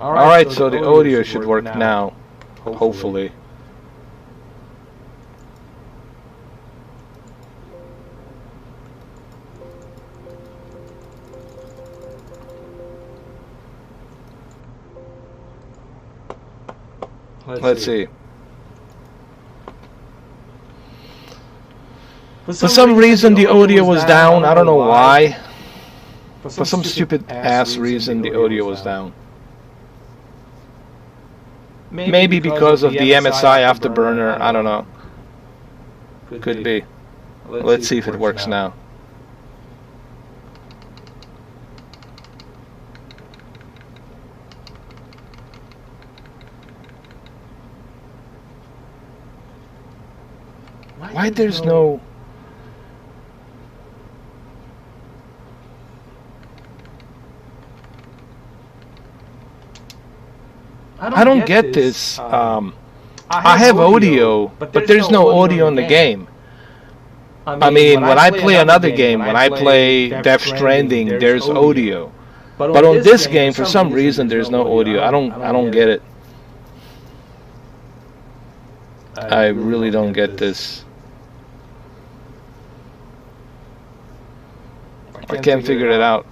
Alright, so the audio should work now, hopefully. Let's see. For some reason the audio was down. I don't know why. For some stupid ass reason the audio was down. Maybe because of the MSI afterburner. I don't know. Could be. Let's see if it works now. Why there's no... I don't get this. I have audio, but there's no audio in the game. I mean, when I play another game, when I play Death Stranding, there's audio. But on this game, for some reason, there's no audio. I don't get it. I really don't get this. I can't figure it out.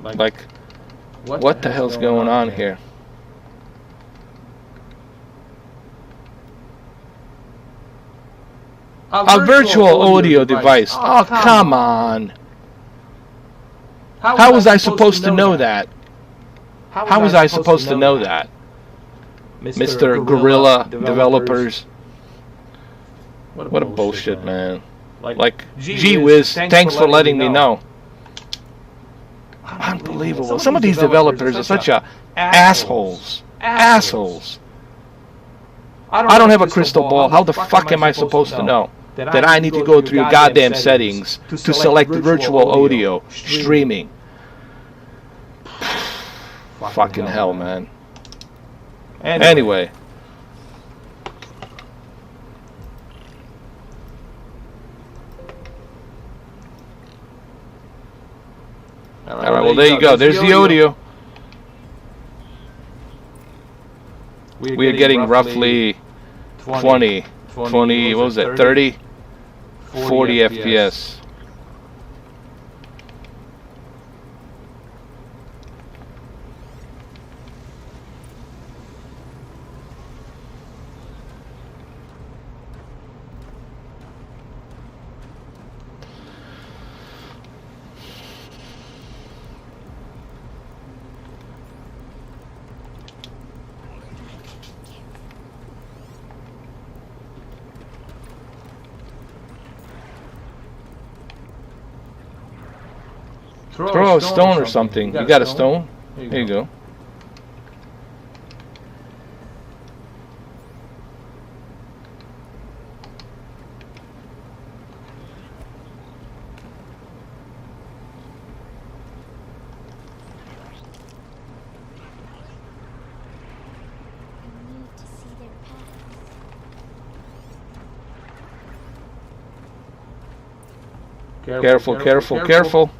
Like, what the hell's going on here? A virtual audio device. Oh, come on. How was I supposed to know that? How was I supposed to know that? Mr. Guerrilla Developers. What a bullshit, man. Like, gee whiz, thanks for letting me know. Unbelievable. Some of these developers are such assholes. Assholes. I don't have a crystal ball. How the fuck am I supposed to know that I need to go through your goddamn settings to select virtual audio streaming? Fucking hell, man. Anyway. Alright, well there you go. There's the audio. We are getting roughly 20, what was it, 30? 40 FPS. Throw a stone or something. You got a stone? Here you go. Careful, careful, careful.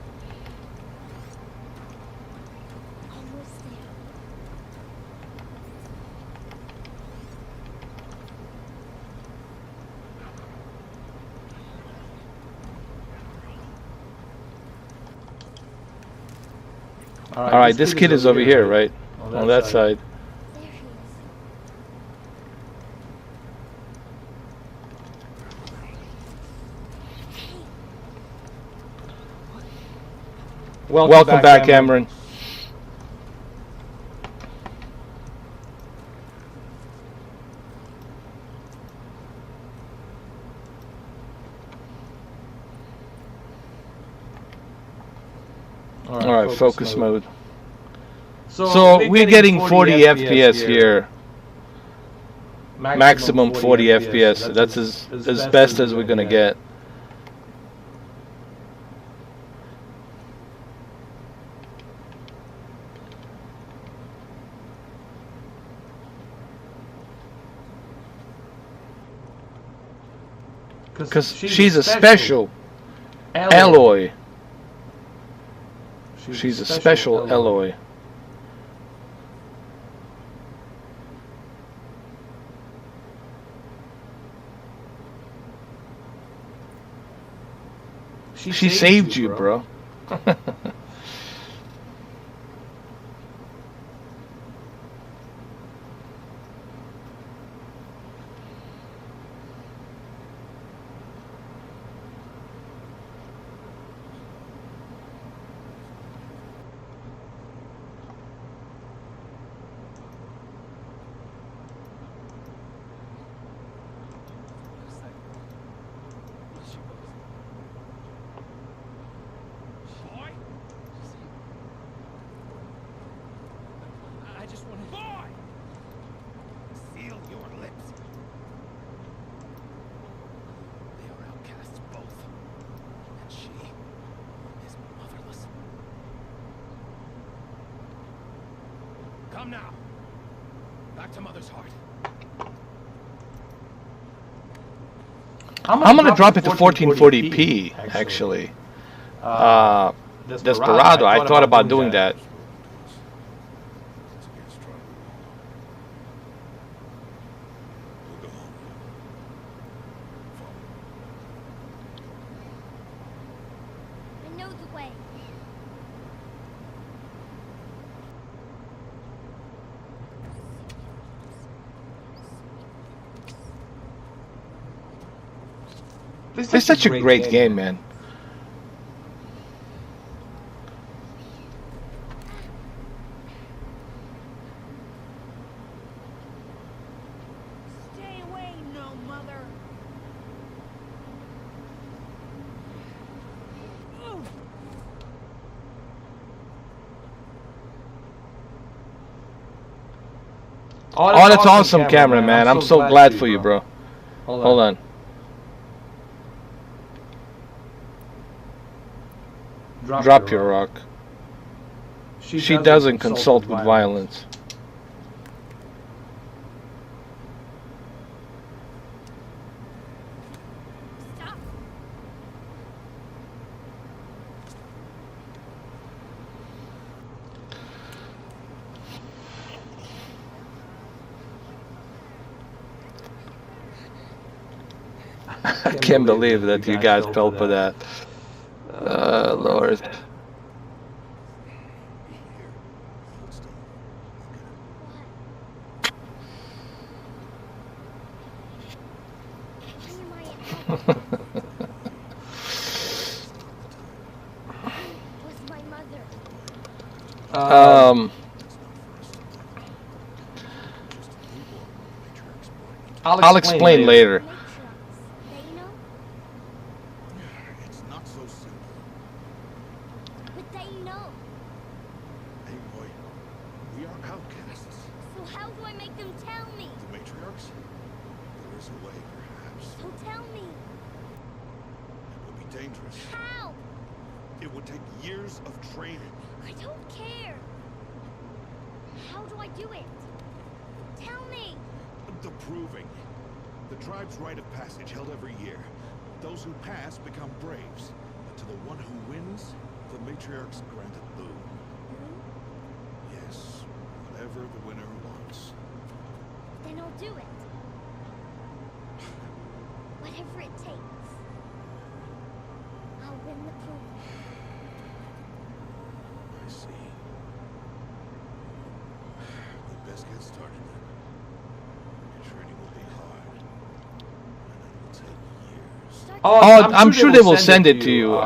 Alright, this kid is over here, right? On that side. Welcome back, Cameron. Alright, focus mode. So we're getting 40 FPS here. Maximum 40 FPS. That's as best as we're gonna get. Because she's a special alloy. She's a special alloy. She saved you, bro. Come now. Back to Mother's heart. I'm gonna drop it to 1440p, actually. Desperado, I thought about doing that. I know the way. This is such a great game, man. Stay away, no mother. Oh, that's awesome camera, man. I'm so glad for you, bro. Hold on. Drop your rock. She doesn't consult with violence. Stop. I can't believe that you guys fell for that. Lord. Where's my mother? I'll explain later. Matriarchs. They know? It's not so simple. But they know. Hey, boy. We are outcasts. So how do I make them tell me? The matriarchs? There is a way, perhaps. So tell me. It would be dangerous. How? It would take years of training. I don't care. How do I do it? Tell me. The proving. The tribe's rite of passage held every year. Those who pass become braves. But to the one who wins, the matriarchs grant a boon. Yes, whatever the winner wants. Then I'll do it. Whatever it takes. I'll win the proof. I see. We best get started then. Your training will be hard. And it will take years. Oh, I'm sure they will send it to you,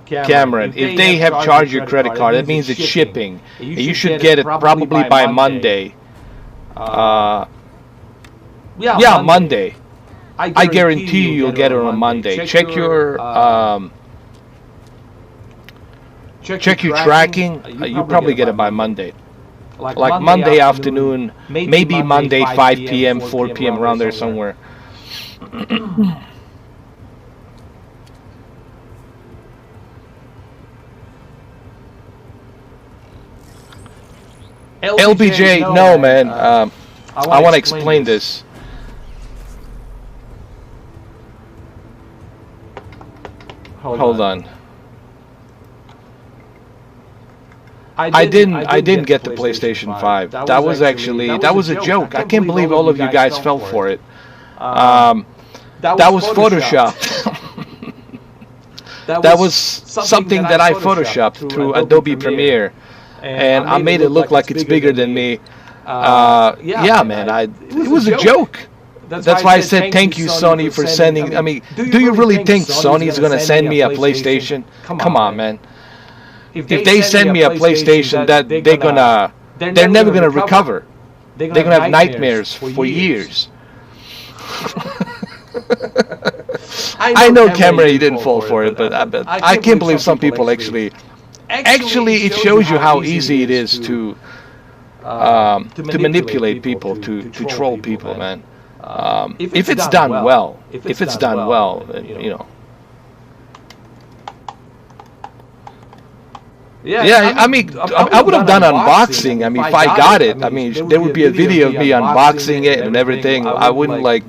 Cameron. If they have charged your credit card, that means it's shipping. You should get it probably by Monday. Yeah, Monday. I guarantee you you'll get it on Monday. Check your tracking. You'll probably get it by Monday. Like Monday afternoon, maybe Monday 5 p.m., 4 p.m. around there somewhere. LBJ, no man. I want to explain this. Hold on. I didn't get the PlayStation 5. That was a joke. I can't believe all of you guys fell for it. That was photoshopped. That was something that I photoshopped through Adobe Premiere, and I made it look like it's bigger than me. Yeah, man, it was a joke. That's why I said thank you, Sony, for sending. I mean, do you really think Sony's gonna send me a PlayStation? Come on, man. If they send me a PlayStation, they're never gonna recover. They're gonna have nightmares for years. I know Cameron, you didn't fall for it, but I can't believe some people actually. Actually, it shows you how easy it is to manipulate people, to troll people, man. If it's done well, you know. Yeah, I mean, I would have done unboxing. I mean, if I got it, I mean, there would be a video of me unboxing it and everything. I wouldn't wait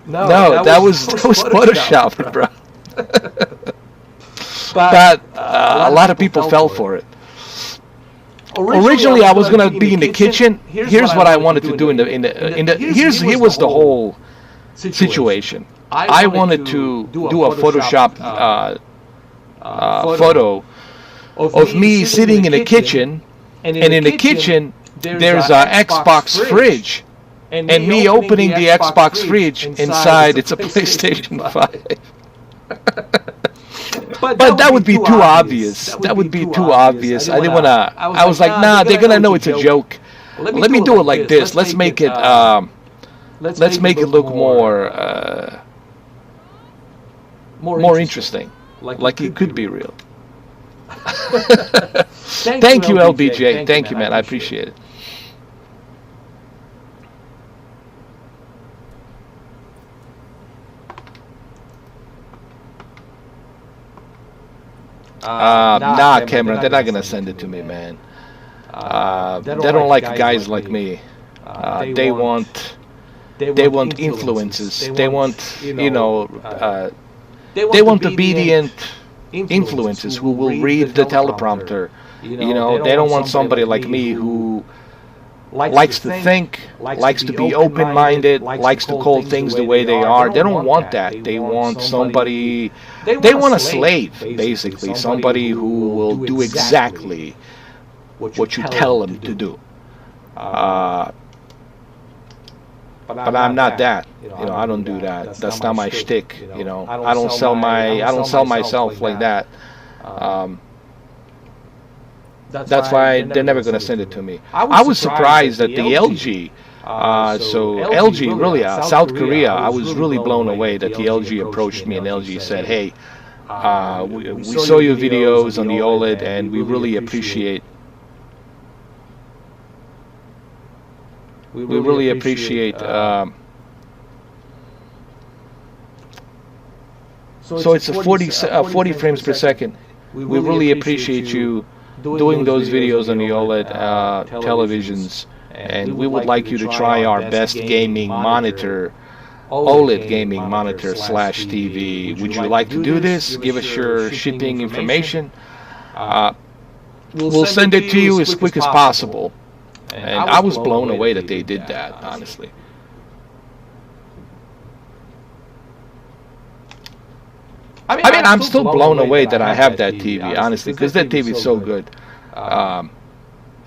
no, that was photoshopped, bro. But a lot of people fell for it. Originally, I was gonna be in the kitchen. Here's what I wanted to do here was the whole situation. I wanted to do a Photoshop photo of me sitting in a kitchen, and in the kitchen there's an Xbox fridge, and me opening the Xbox fridge, inside it's a PlayStation 5. But that would be too obvious. That would be too obvious. I didn't want to. I was like, nah, they're gonna know it's a joke. Let me do it like this. Let's make it. Let's make it look more interesting. Like it could be real. Thank you, LBJ. Thank you, man. I appreciate it. Nah, Cameron, they're not gonna send it to me, man. They don't like guys like me. They want influences. They want, you know, they want obedient influences who will read the teleprompter. You know, they don't want somebody like me who likes to think, likes to be open-minded, likes to call things the way they are. They don't want that. They want somebody. They want a slave, basically, somebody who will do exactly what you tell them to do. But I'm not that. You know, I don't do that. That's not my shtick. You know, I don't sell myself like that. That's why they're never going to send it to me. I was surprised that the LG, LG really, South Korea, I was really blown away that the LG approached me, and LG said, hey, we saw your videos on the OLED, and we really appreciate so it's a 40 frames per second. We really appreciate you doing those videos on the OLED televisions, and we would like you to try our best gaming monitor, OLED gaming monitor / TV. Would you like to do this? Give us your shipping information. We'll send it to you as quick as possible. And I was blown away that they did that, honestly. I mean, I'm still blown away that I have that TV, honestly, because that TV is so good.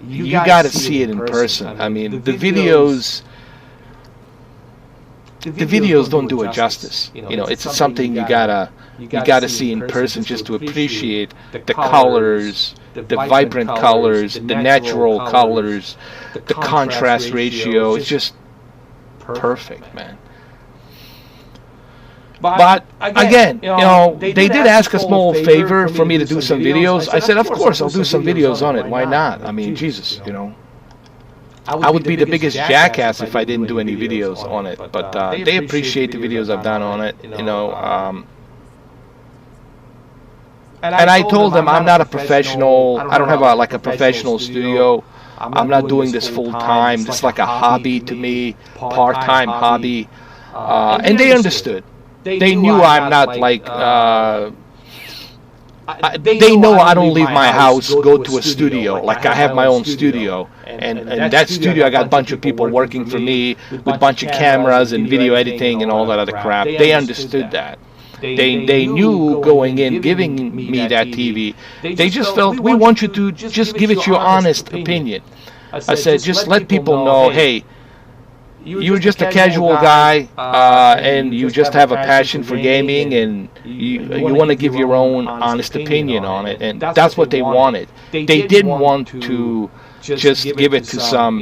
You got to see it in person. I mean, the videos don't do it justice. You know, it's something you gotta see in person just to appreciate the colors, the vibrant colors, the natural colors, the contrast ratio. It's just perfect, man. But again, you know, they did ask a small favor for me to do some videos. I said, of course, I'll do some videos on it. Why not? I mean, Jesus, you know. I would be the biggest jackass if I didn't do any videos on it. But they appreciate the videos I've done on it, you know. And I told them I'm not a professional. I don't have a professional studio. I'm not doing this full time. This is like a hobby to me, part-time hobby. And they understood. They knew I'm not like they know I don't leave my house, go to a studio. Like I have my own studio, and that studio I got a bunch of people working for me with a bunch of cameras and video editing and all that other crap. They understood that. They knew going in, giving me that TV, they just felt, we want you to just give it your honest opinion. I said, just let people know, hey, you're just a casual guy, and you just have a passion for gaming, and you want to give your own honest opinion on it, and that's what they wanted. They didn't want to just give it to some,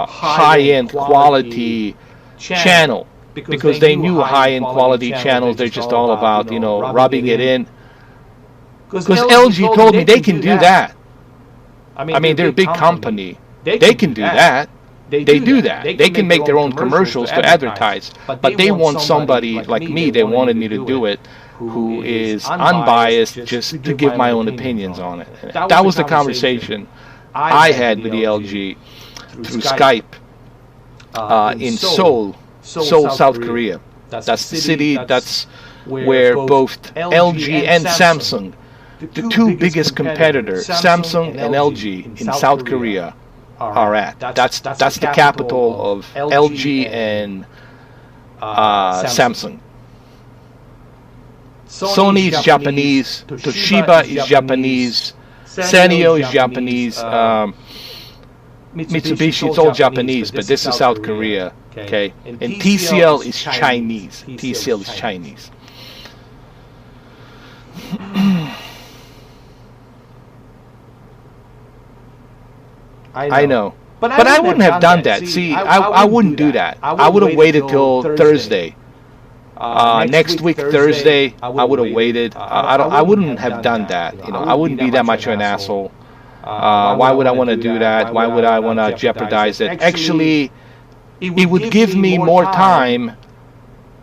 high-end quality channel, because they knew high-end quality channels, they're just all about, rubbing it in. Because LG told me they can do that. I mean, they're a big company. They can do that. They do that. They can make their own commercials to advertise. But they want somebody like me, they wanted me to do it, who is unbiased, just to give my own opinions on it. That was the conversation I had with the LG through Skype in Seoul, South Korea. That's the city, that's where both LG and Samsung, the two biggest competitors, Samsung and LG in South Korea, are at. That's the capital of LG and Samsung. Sony is Japanese, Toshiba is Japanese, Sanyo is Japanese, Mitsubishi, it's all Japanese, but this is South Korea, okay? And TCL is Chinese. TCL is Chinese. I know. But I wouldn't have done that. See, I wouldn't do that. I would have waited till Thursday. Next week, Thursday, I would have waited. I wouldn't have done that. I wouldn't be that much of an asshole. Why would I want to do that? Why would I want to jeopardize it? Actually, it would give me more time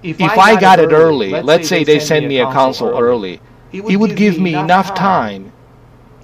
if I got it early. Let's say they send me a console early. It would give me enough time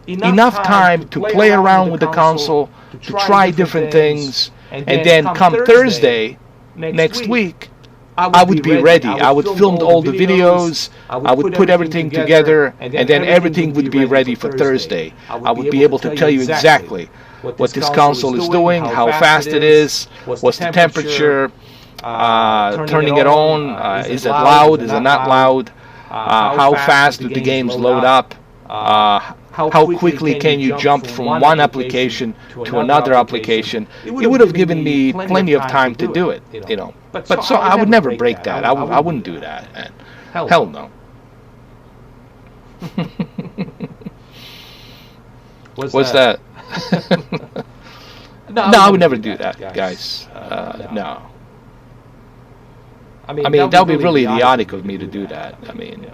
to play around with the console, to try different things, and then come Thursday next week, I would be ready. I would film all the videos, I would put everything together, and then everything would be ready for Thursday. I would be able to tell you exactly what this console is doing, how fast it is, what's the temperature, turning it on, is it loud, is it not loud, how fast do the games load up, how quickly can you jump from one application to another application. It would have given me plenty of time to do it, But so I would never break that. I wouldn't do that, man. Hell no. What's that? No, I would never do that, guys. No. I mean, that would be really idiotic of me to do that. I mean,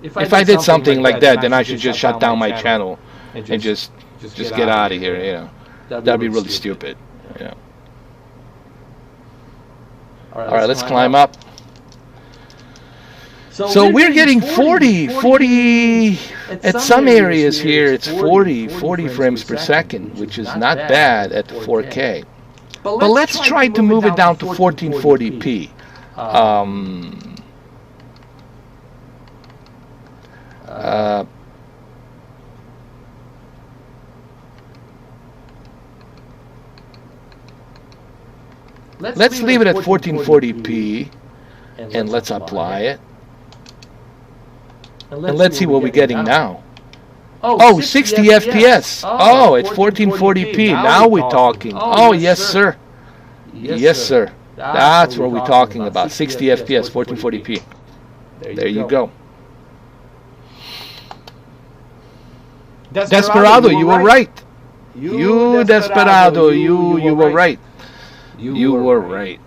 If I did something like that, then I should just shut down my channel and just get out of here, That'd be really stupid, All right, let's climb up. So we're getting 40 at some areas here. It's 40 frames per second, which is not bad at 4K. But let's try to move it down to 1440p. Let's leave it at 1440p, and let's apply it. And let's see what we're getting now. Oh, 60 FPS. Oh, it's 1440p. Now we're talking. Oh, yes, sir. Yes, sir. That's what we're talking about. 60 FPS, 1440p. There you go. Desperado, you were right. You, Desperado, you were right. You were right.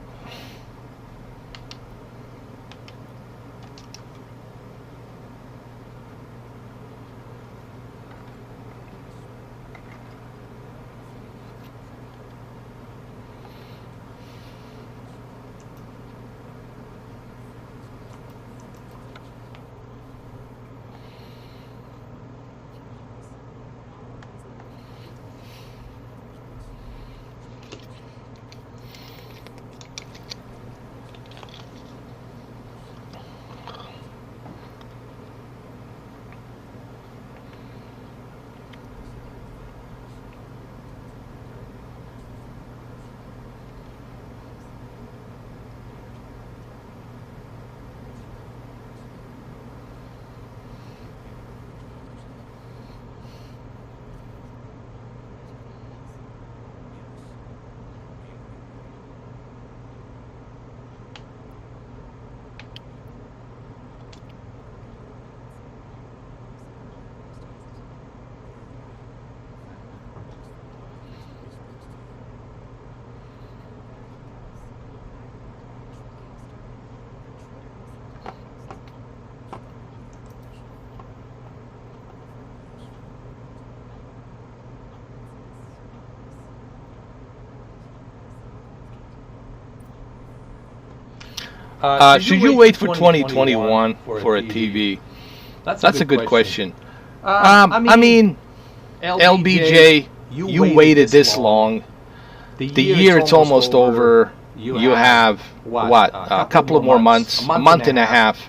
Should you wait for 2021 for a TV? That's a good question. I mean, LBJ, you waited this long. The year it's almost over. You have, what, a couple of more months, a month and a half.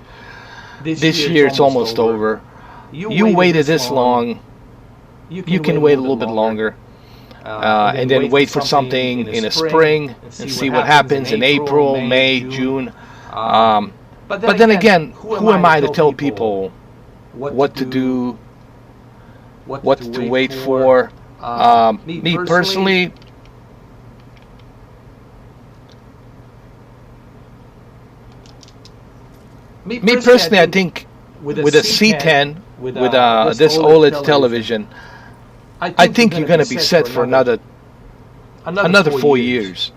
This year it's almost over. You waited this long. You can wait a little bit longer. And then wait for something in the spring and see what happens in April, May, June. But then again, who am I to tell people what to do, what to wait for? Me personally, I think with a C10, with this OLED television, I think you're going to be set for another 4 years.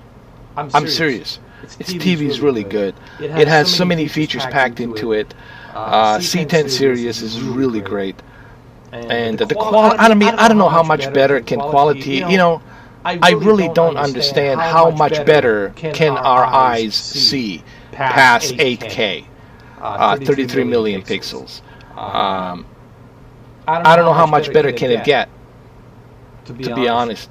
I'm serious. Its TV is really good. It has so many features packed into it. C10 series is really great. And the quality, I don't know how much better can quality, you know, I really don't understand how much better can our eyes see past 8K, 33 million pixels. I don't know how much better can it get, to be honest.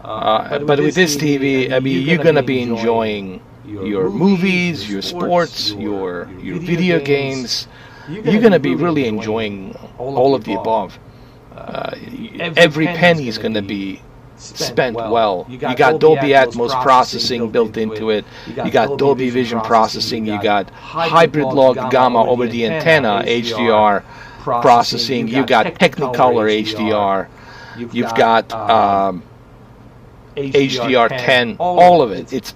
But with this TV, I mean, you're going to be enjoying your movies, your sports, your video games. You're going to be really enjoying all of the above. Every penny is going to be spent well. You got Dolby Atmos processing built into it. You got Dolby Vision processing. You got hybrid log gamma over the antenna HDR processing. You got Technicolor HDR. You've got HDR10. All of it. It's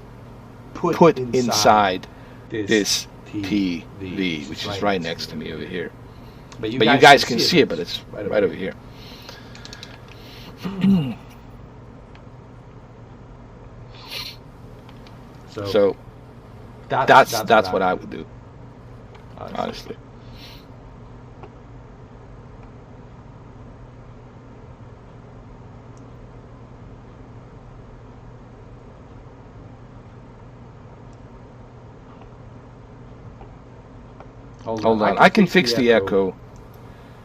put inside this TV, which is right next to me over here. But you guys can see it, but it's right over here. So that's what I would do, honestly. Hold on, I can fix the echo.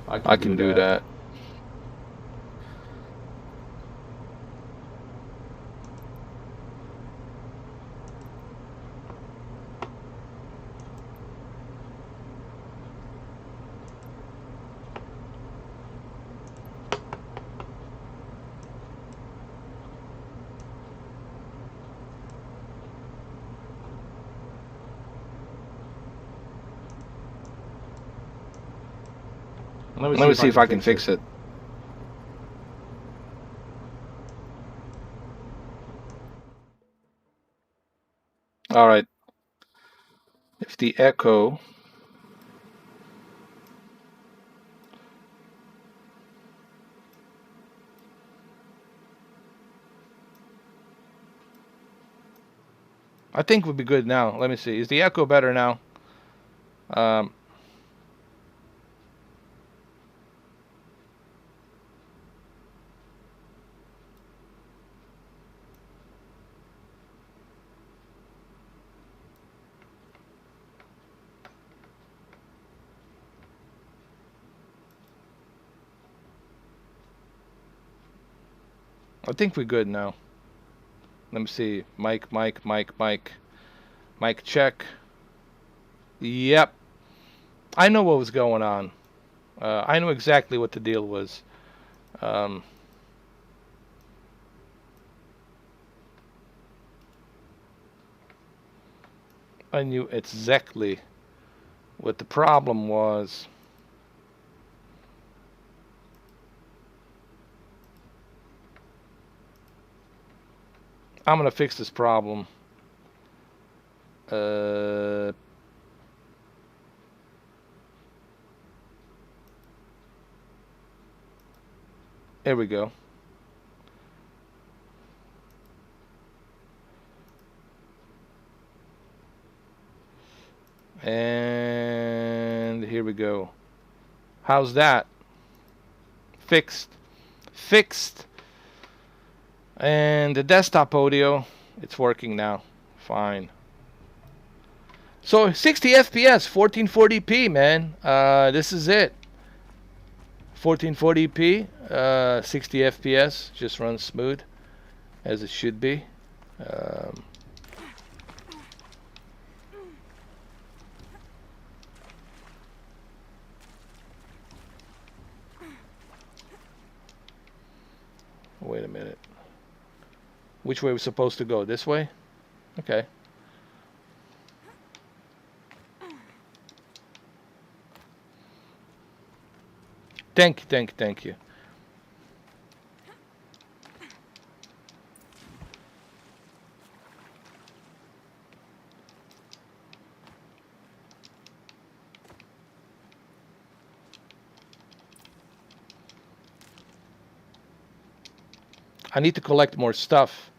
I can do that. Let me see if I can fix it. All right. If the echo I think we'll be good now. Let me see. Is the echo better now? I think we're good now. Let me see. Mic check. Yep. I know what was going on. I know exactly what the deal was. I knew exactly what the problem was. I'm gonna fix this problem. Here we go. And here we go. How's that? Fixed. And the desktop audio, it's working now. Fine. So 60 FPS, 1440p, man. This is it. 1440p, 60 FPS, just runs smooth as it should be. Wait a minute. Which way are we supposed to go? This way? Okay. Thank you, thank you, thank you. I need to collect more stuff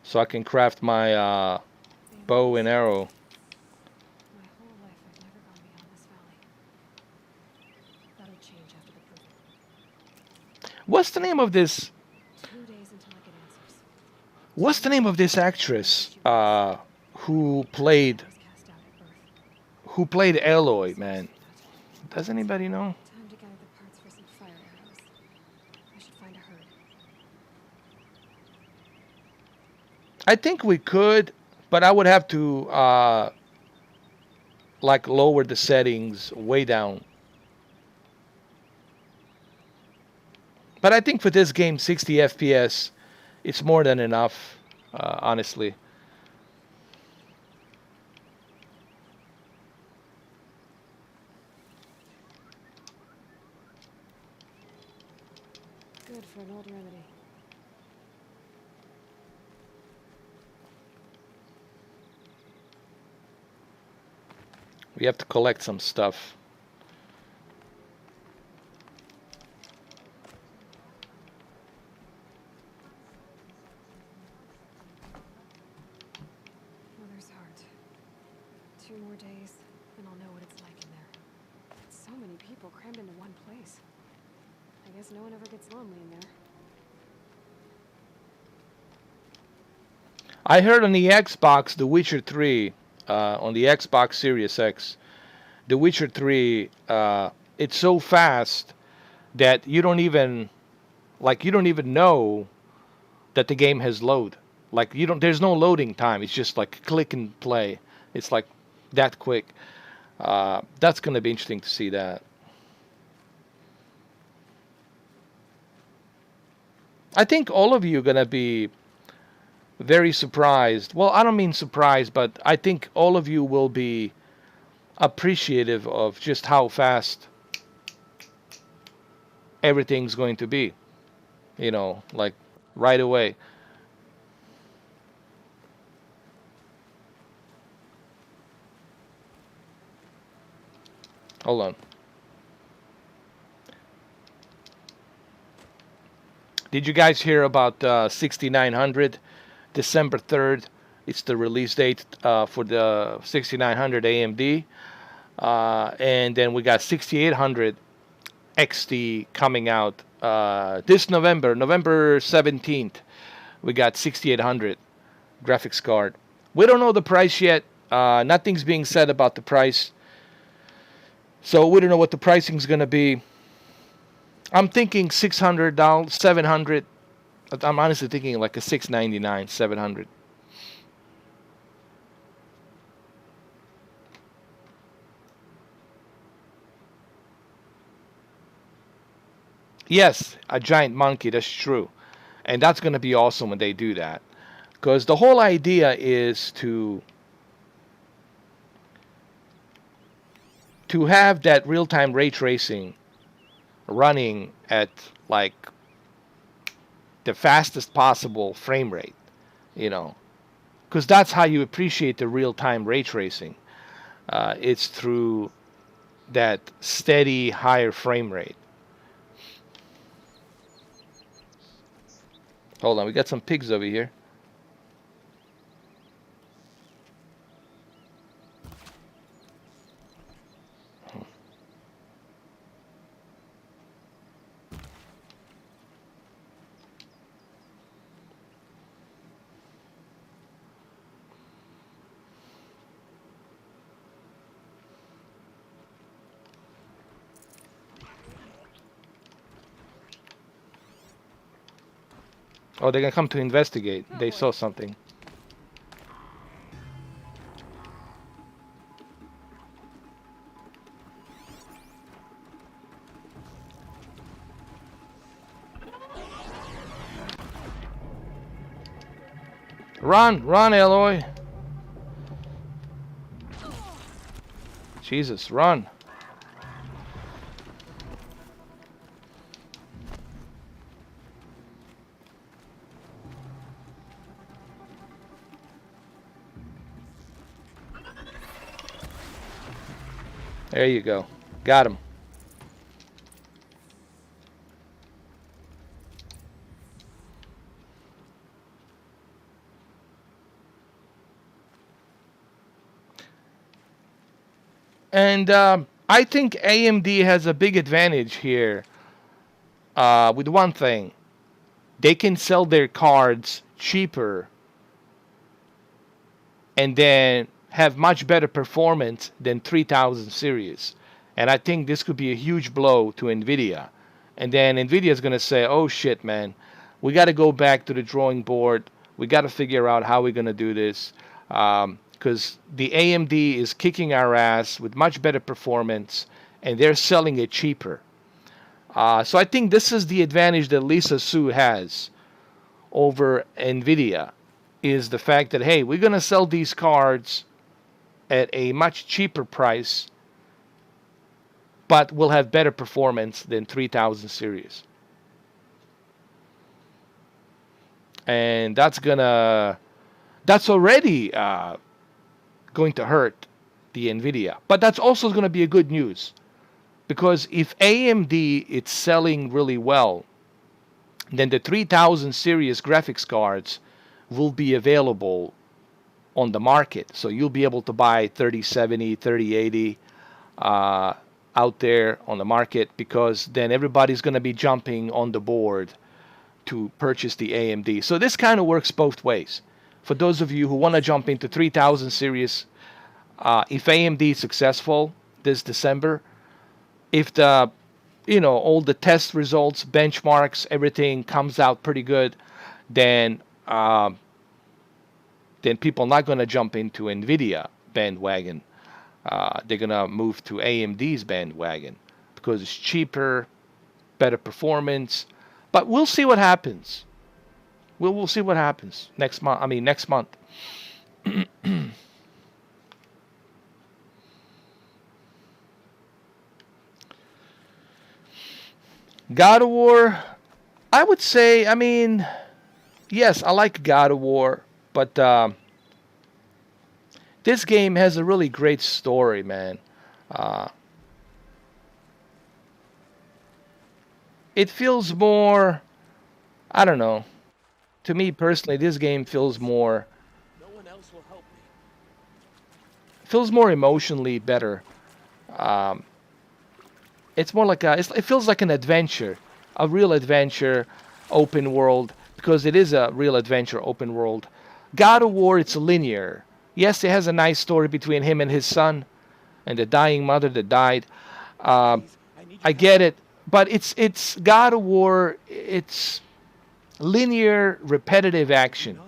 so I can craft my bow and arrow. My whole life I've never gone beyond this valley. That'll change after the prison. What's the name of this? 2 days until I get answers. What's the name of this actress who played I was cast out at birth. Aloy, man? Does anybody know? Time to gather the parts for some fire arrows. I should find a herd. I think we could, but I would have to like lower the settings way down. But I think for this game, 60 FPS, it's more than enough, honestly. Good for an old remedy. We have to collect some stuff. Mother's heart. 2 more days, and I'll know what it's like in there. So many people crammed into one place. I guess no one ever gets lonely in there. I heard on the Xbox, The Witcher 3, on the Xbox Series X, The Witcher 3, it's so fast that you don't even know that the game has load. Like there's no loading time. It's just like click and play. It's like that quick. That's gonna be interesting to see that. I think all of you are gonna be very surprised. Well, I don't mean surprised, but I think all of you will be appreciative of just how fast everything's going to be. You know, like right away. Hold on. Did you guys hear about 6900? December 3rd, it's the release date for the 6900 AMD. And then we got 6800 XT coming out this November 17th. We got 6800 graphics card. We don't know the price yet. Nothing's being said about the price. So we don't know what the pricing is going to be. I'm thinking $600, $700. I'm honestly thinking like a $699, $700. Yes, a giant monkey, that's true. And that's going to be awesome when they do that. Because the whole idea is to have that real-time ray tracing running at like the fastest possible frame rate, you know, because that's how you appreciate the real-time ray tracing. It's through that steady higher frame rate. Hold on, we got some pigs over here. Oh, they're gonna come to investigate. They saw something. Run, run, Eloy. Jesus, run. There you go. Got him. And I think AMD has a big advantage here with one thing. They can sell their cards cheaper and then have much better performance than 3000 series. And I think this could be a huge blow to NVIDIA. And then NVIDIA is going to say, oh shit, man, we got to go back to the drawing board. We got to figure out how we're going to do this. Because the AMD is kicking our ass with much better performance, and they're selling it cheaper. So I think this is the advantage that Lisa Su has over NVIDIA, is the fact that, hey, we're going to sell these cards at a much cheaper price, but we'll have better performance than 3000 series. And that's already going to hurt the NVIDIA. But that's also going to be a good news, because if AMD is selling really well, then the 3000 series graphics cards will be available on the market. So you'll be able to buy 3070, 3080 out there on the market, because then everybody's going to be jumping on the board to purchase the AMD. So this kind of works both ways. For those of you who want to jump into 3000 series, if AMD is successful this December, if the, all the test results, benchmarks, everything comes out pretty good, then people are not going to jump into NVIDIA bandwagon. They're going to move to AMD's bandwagon because it's cheaper, better performance. But we'll see what happens. We'll see what happens next month. Next month. God of War, I would say, yes, I like God of War, but this game has a really great story, man. It feels more, I don't know. To me personally, this game feels more. No one else will help me. Feels more emotionally better. It's more like it feels like an adventure, a real adventure, open world, because it is a real adventure, open world. God of War, it's linear. Yes, it has a nice story between him and his son, and the dying mother that died. I get it, but it's God of War. It's linear, repetitive action.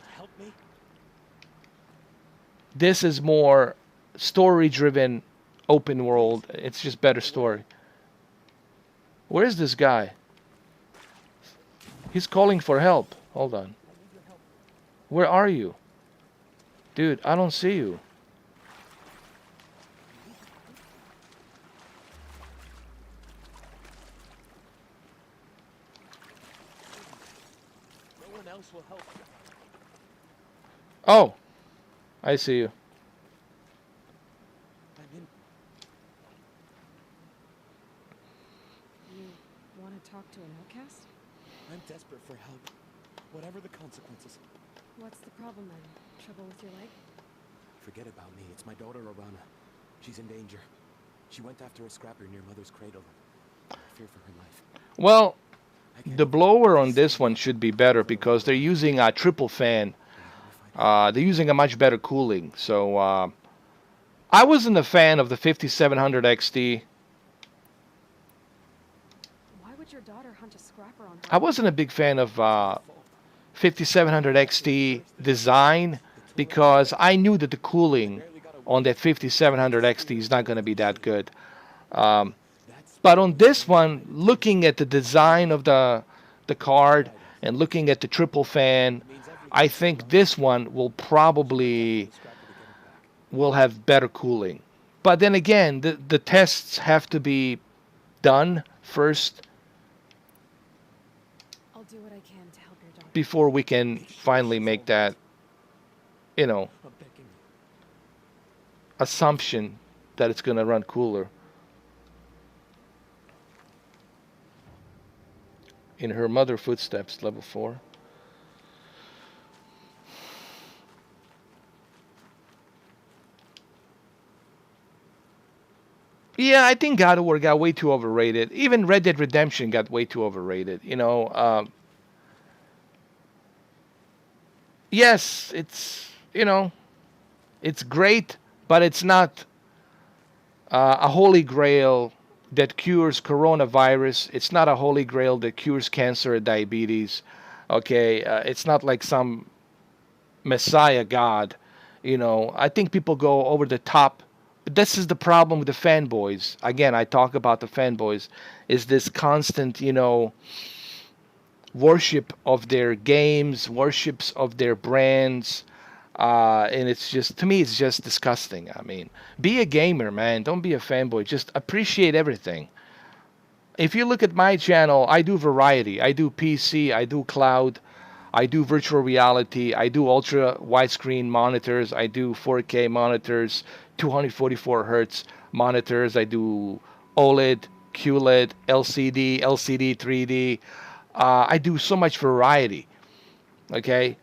This is more story-driven, open world. It's just better story. Where is this guy? He's calling for help. Hold on. Where are you? Dude, I don't see you. No one else will help. Oh, I see you. Talk to an outcast? I'm desperate for help, whatever the consequences. What's the problem then? Trouble with your leg? Forget about me. It's my daughter, Arana. She's in danger. She went after a scrapper near Mother's cradle. I fear for her life. Well, the blower on this one should be better because they're using a triple fan. They're using a much better cooling. So I wasn't a fan of the 5700 XT. Your daughter hunt a scrapper on her. I wasn't a big fan of 5700 XT design because I knew that the cooling on that 5700 XT is not going to be that good. But on this one, looking at the design of the card and looking at the triple fan, I think this one will probably will have better cooling. But then again, the tests have to be done first I'll do what I can to help your daughter. before we can finally make that, you know, I'm begging you. assumption that it's going to run cooler. In her mother footsteps, level 4. Yeah, I think God of War got way too overrated. Even Red Dead Redemption got way too overrated. You know, yes, it's, you know, it's great, but it's not a holy grail that cures coronavirus. It's not a holy grail that cures cancer or diabetes. Okay, it's not like some Messiah God. You know, I think people go over the top. This is the problem with the fanboys. Again, I talk about the fanboys. Is this constant, you know, worship of their games, worships of their brands. And it's just, to me, it's just disgusting. I mean, be a gamer, man. Don't be a fanboy. Just appreciate everything. If you look at my channel, I do variety. I do PC, I do cloud, I do virtual reality, I do ultra widescreen monitors, I do 4K monitors, 244 hertz monitors, I do OLED, QLED, LCD, LCD 3D. I do so much variety. Okay?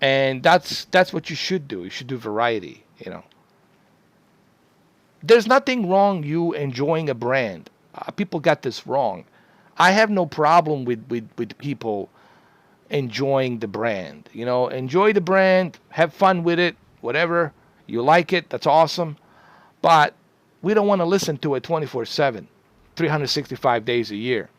And that's what you should do. You should do variety, you know. There's nothing wrong you enjoying a brand. People got this wrong. I have no problem with people enjoying the brand. You know, enjoy the brand, have fun with it, whatever. You like it, that's awesome. But we don't want to listen to it 24/7, 365 days a year.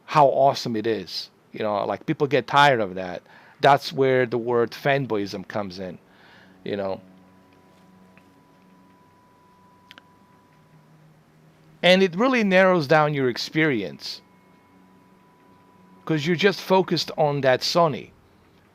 How awesome it is. You know, like people get tired of that. That's where the word fanboyism comes in, you know. And it really narrows down your experience because you're just focused on that Sony.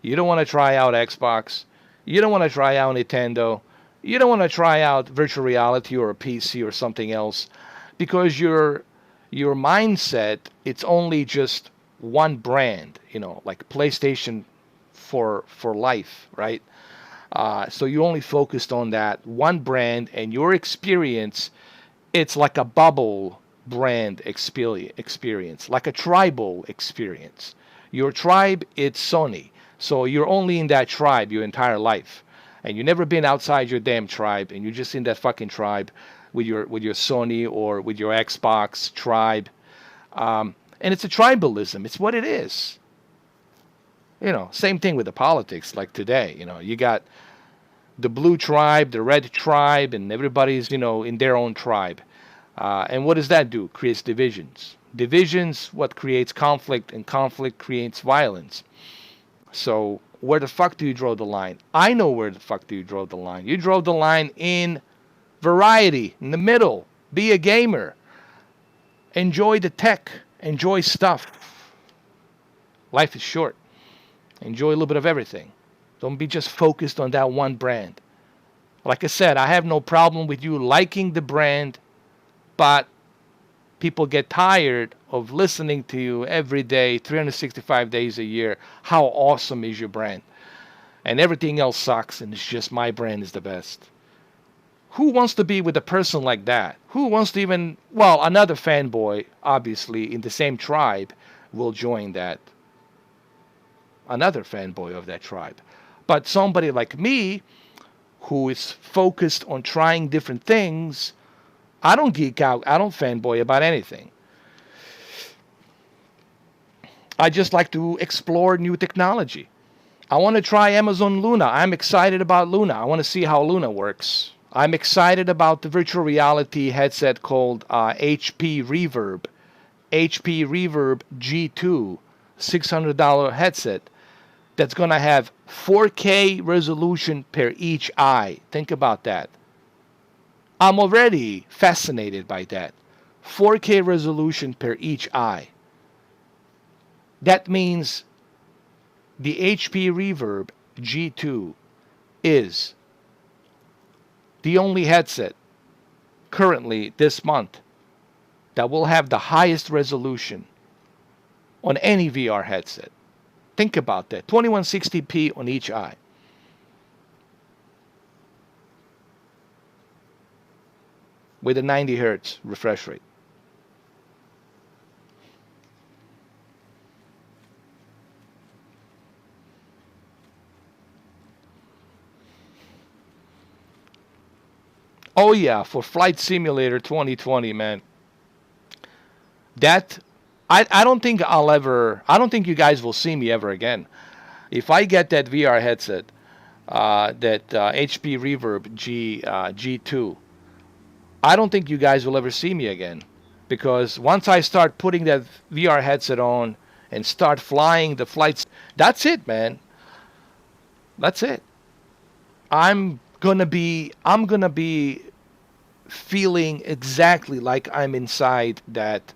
You don't want to try out Xbox. You don't want to try out Nintendo. You don't want to try out virtual reality or a PC or something else because your mindset, it's only just one brand, you know, like PlayStation for life, right? So you only focused on that one brand, and your experience, it's like a bubble brand experience, like a tribal experience. Your tribe, it's Sony. So you're only in that tribe your entire life. And you've never been outside your damn tribe, and you're just in that fucking tribe with your Sony or with your Xbox tribe. And it's a tribalism. It's what it is. You know, same thing with the politics like today. You know, you got the blue tribe, the red tribe, and everybody's, you know, in their own tribe. And what does that do? Creates divisions. Divisions, what creates conflict, and conflict creates violence. So where the fuck do you draw the line? I know where the fuck do you draw the line. You draw the line in variety, in the middle. Be a gamer. Enjoy the tech. Enjoy stuff. Life is short. Enjoy a little bit of everything. Don't be just focused on that one brand. Like I said, I have no problem with you liking the brand, but people get tired of listening to you every day, 365 days a year. How awesome is your brand? And everything else sucks, and it's just my brand is the best. Who wants to be with a person like that? Who wants to even, well, another fanboy, obviously, in the same tribe will join that. Another fanboy of that tribe. But somebody like me, who is focused on trying different things, I don't geek out. I don't fanboy about anything. I just like to explore new technology. I want to try Amazon Luna. I'm excited about Luna. I want to see how Luna works. I'm excited about the virtual reality headset called HP Reverb. HP Reverb G2, $600 headset. that's going to have 4K resolution per each eye. Think about that. I'm already fascinated by that. 4K resolution per each eye. That means the HP Reverb G2 is the only headset currently this month that will have the highest resolution on any VR headset. Think about that. 2160p on each eye. With a 90 hertz refresh rate. Oh yeah, for Flight Simulator 2020, man. That I don't think I don't think you guys will see me ever again. If I get that VR headset, that HP Reverb G2, I don't think you guys will ever see me again. Because once I start putting that VR headset on and start flying the flights, that's it, man. That's it. I'm gonna be feeling exactly like I'm inside that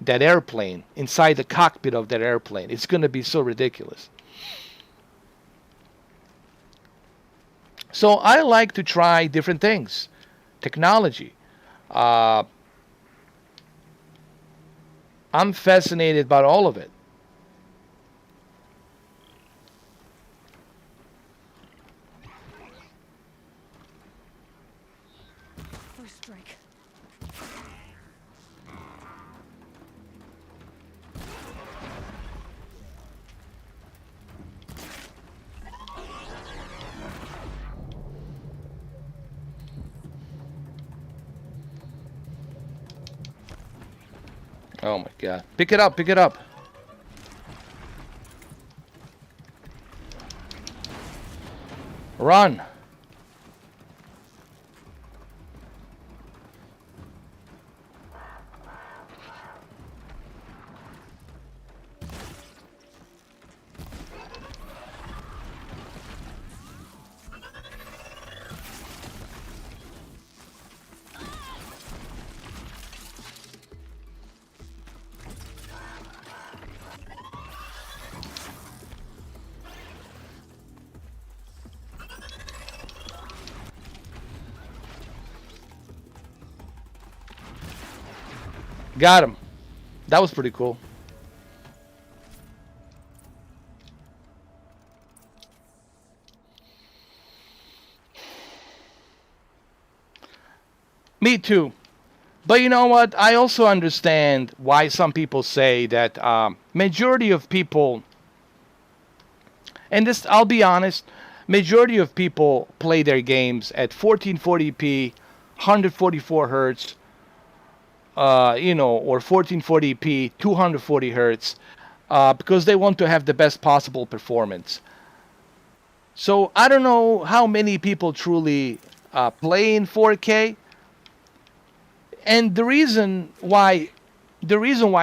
airplane, inside the cockpit of that airplane. It's gonna be so ridiculous. So I like to try different things, technology. I'm fascinated about all of it. First strike. Oh my god. Pick it up, pick it up. Run. Got him. That was pretty cool. Me too. But you know what? I also understand why some people say that majority of people, and this, I'll be honest, majority of people play their games at 1440p, 144 hertz, or 1440p, 240 hertz, because they want to have the best possible performance. So I don't know how many people truly play in 4K, and the reason why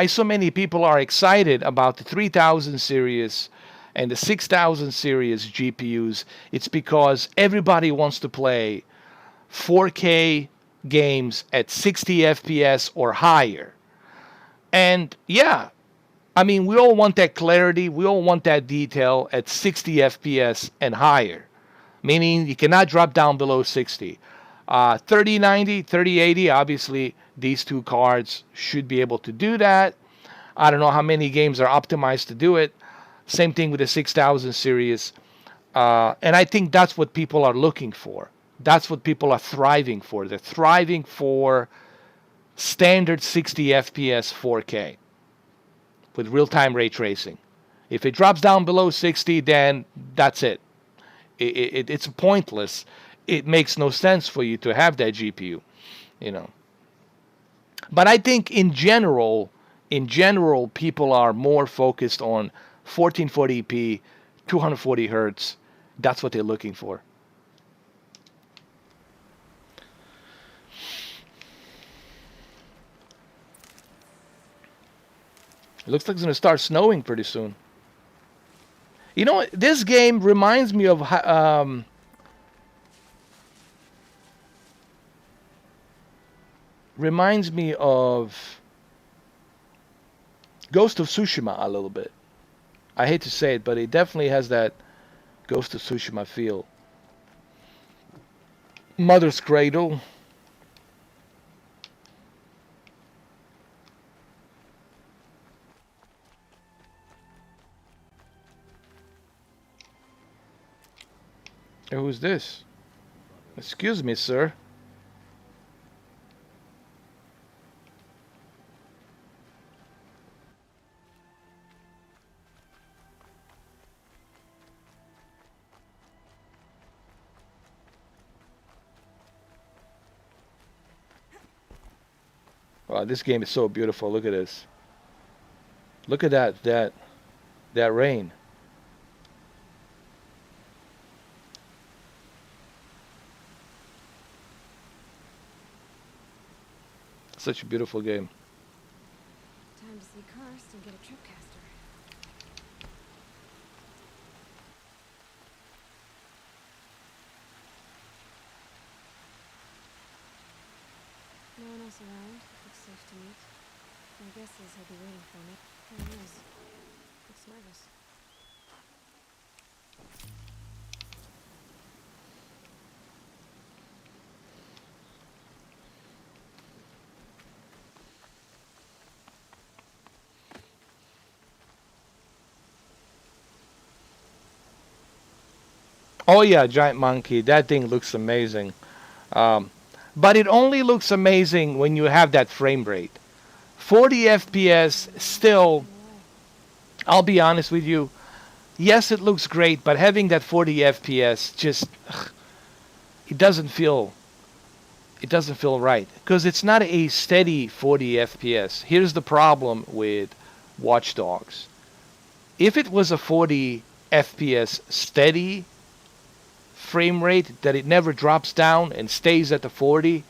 so many people are excited about the 3000 series and the 6000 series GPUs, it's because everybody wants to play 4K games at 60 FPS or higher. And yeah, I mean, we all want that clarity, we all want that detail at 60 FPS and higher, meaning you cannot drop down below 60. 3090, 3080, obviously these two cards should be able to do that. I don't know how many games are optimized to do it. Same thing with the 6000 series. And I think that's what people are looking for. That's what people are thriving for. They're thriving for standard 60 FPS 4K with real-time ray tracing. If it drops down below 60, then that's it. It's pointless. It makes no sense for you to have that GPU, you know. But I think in general, people are more focused on 1440p, 240 hertz. That's what they're looking for. It looks like it's going to start snowing pretty soon. You know what? This game reminds me of Ghost of Tsushima a little bit. I hate to say it, but it definitely has that Ghost of Tsushima feel. Mother's Cradle. Who's this? Excuse me, sir. Wow, this game is so beautiful. Look at this. Look at that rain. Such a beautiful game. Time to see Karst and get a tripcaster. No one else around. Looks safe to meet. My guess is he'll be waiting for me. There he is. Looks nervous. Oh yeah, Giant Monkey. That thing looks amazing. But it only looks amazing when you have that frame rate. 40 FPS still, I'll be honest with you, yes, it looks great, but having that 40 FPS just, it doesn't feel right. Because it's not a steady 40 FPS. Here's the problem with Watch Dogs. If it was a 40 FPS steady frame rate, that it never drops down and stays at the 40,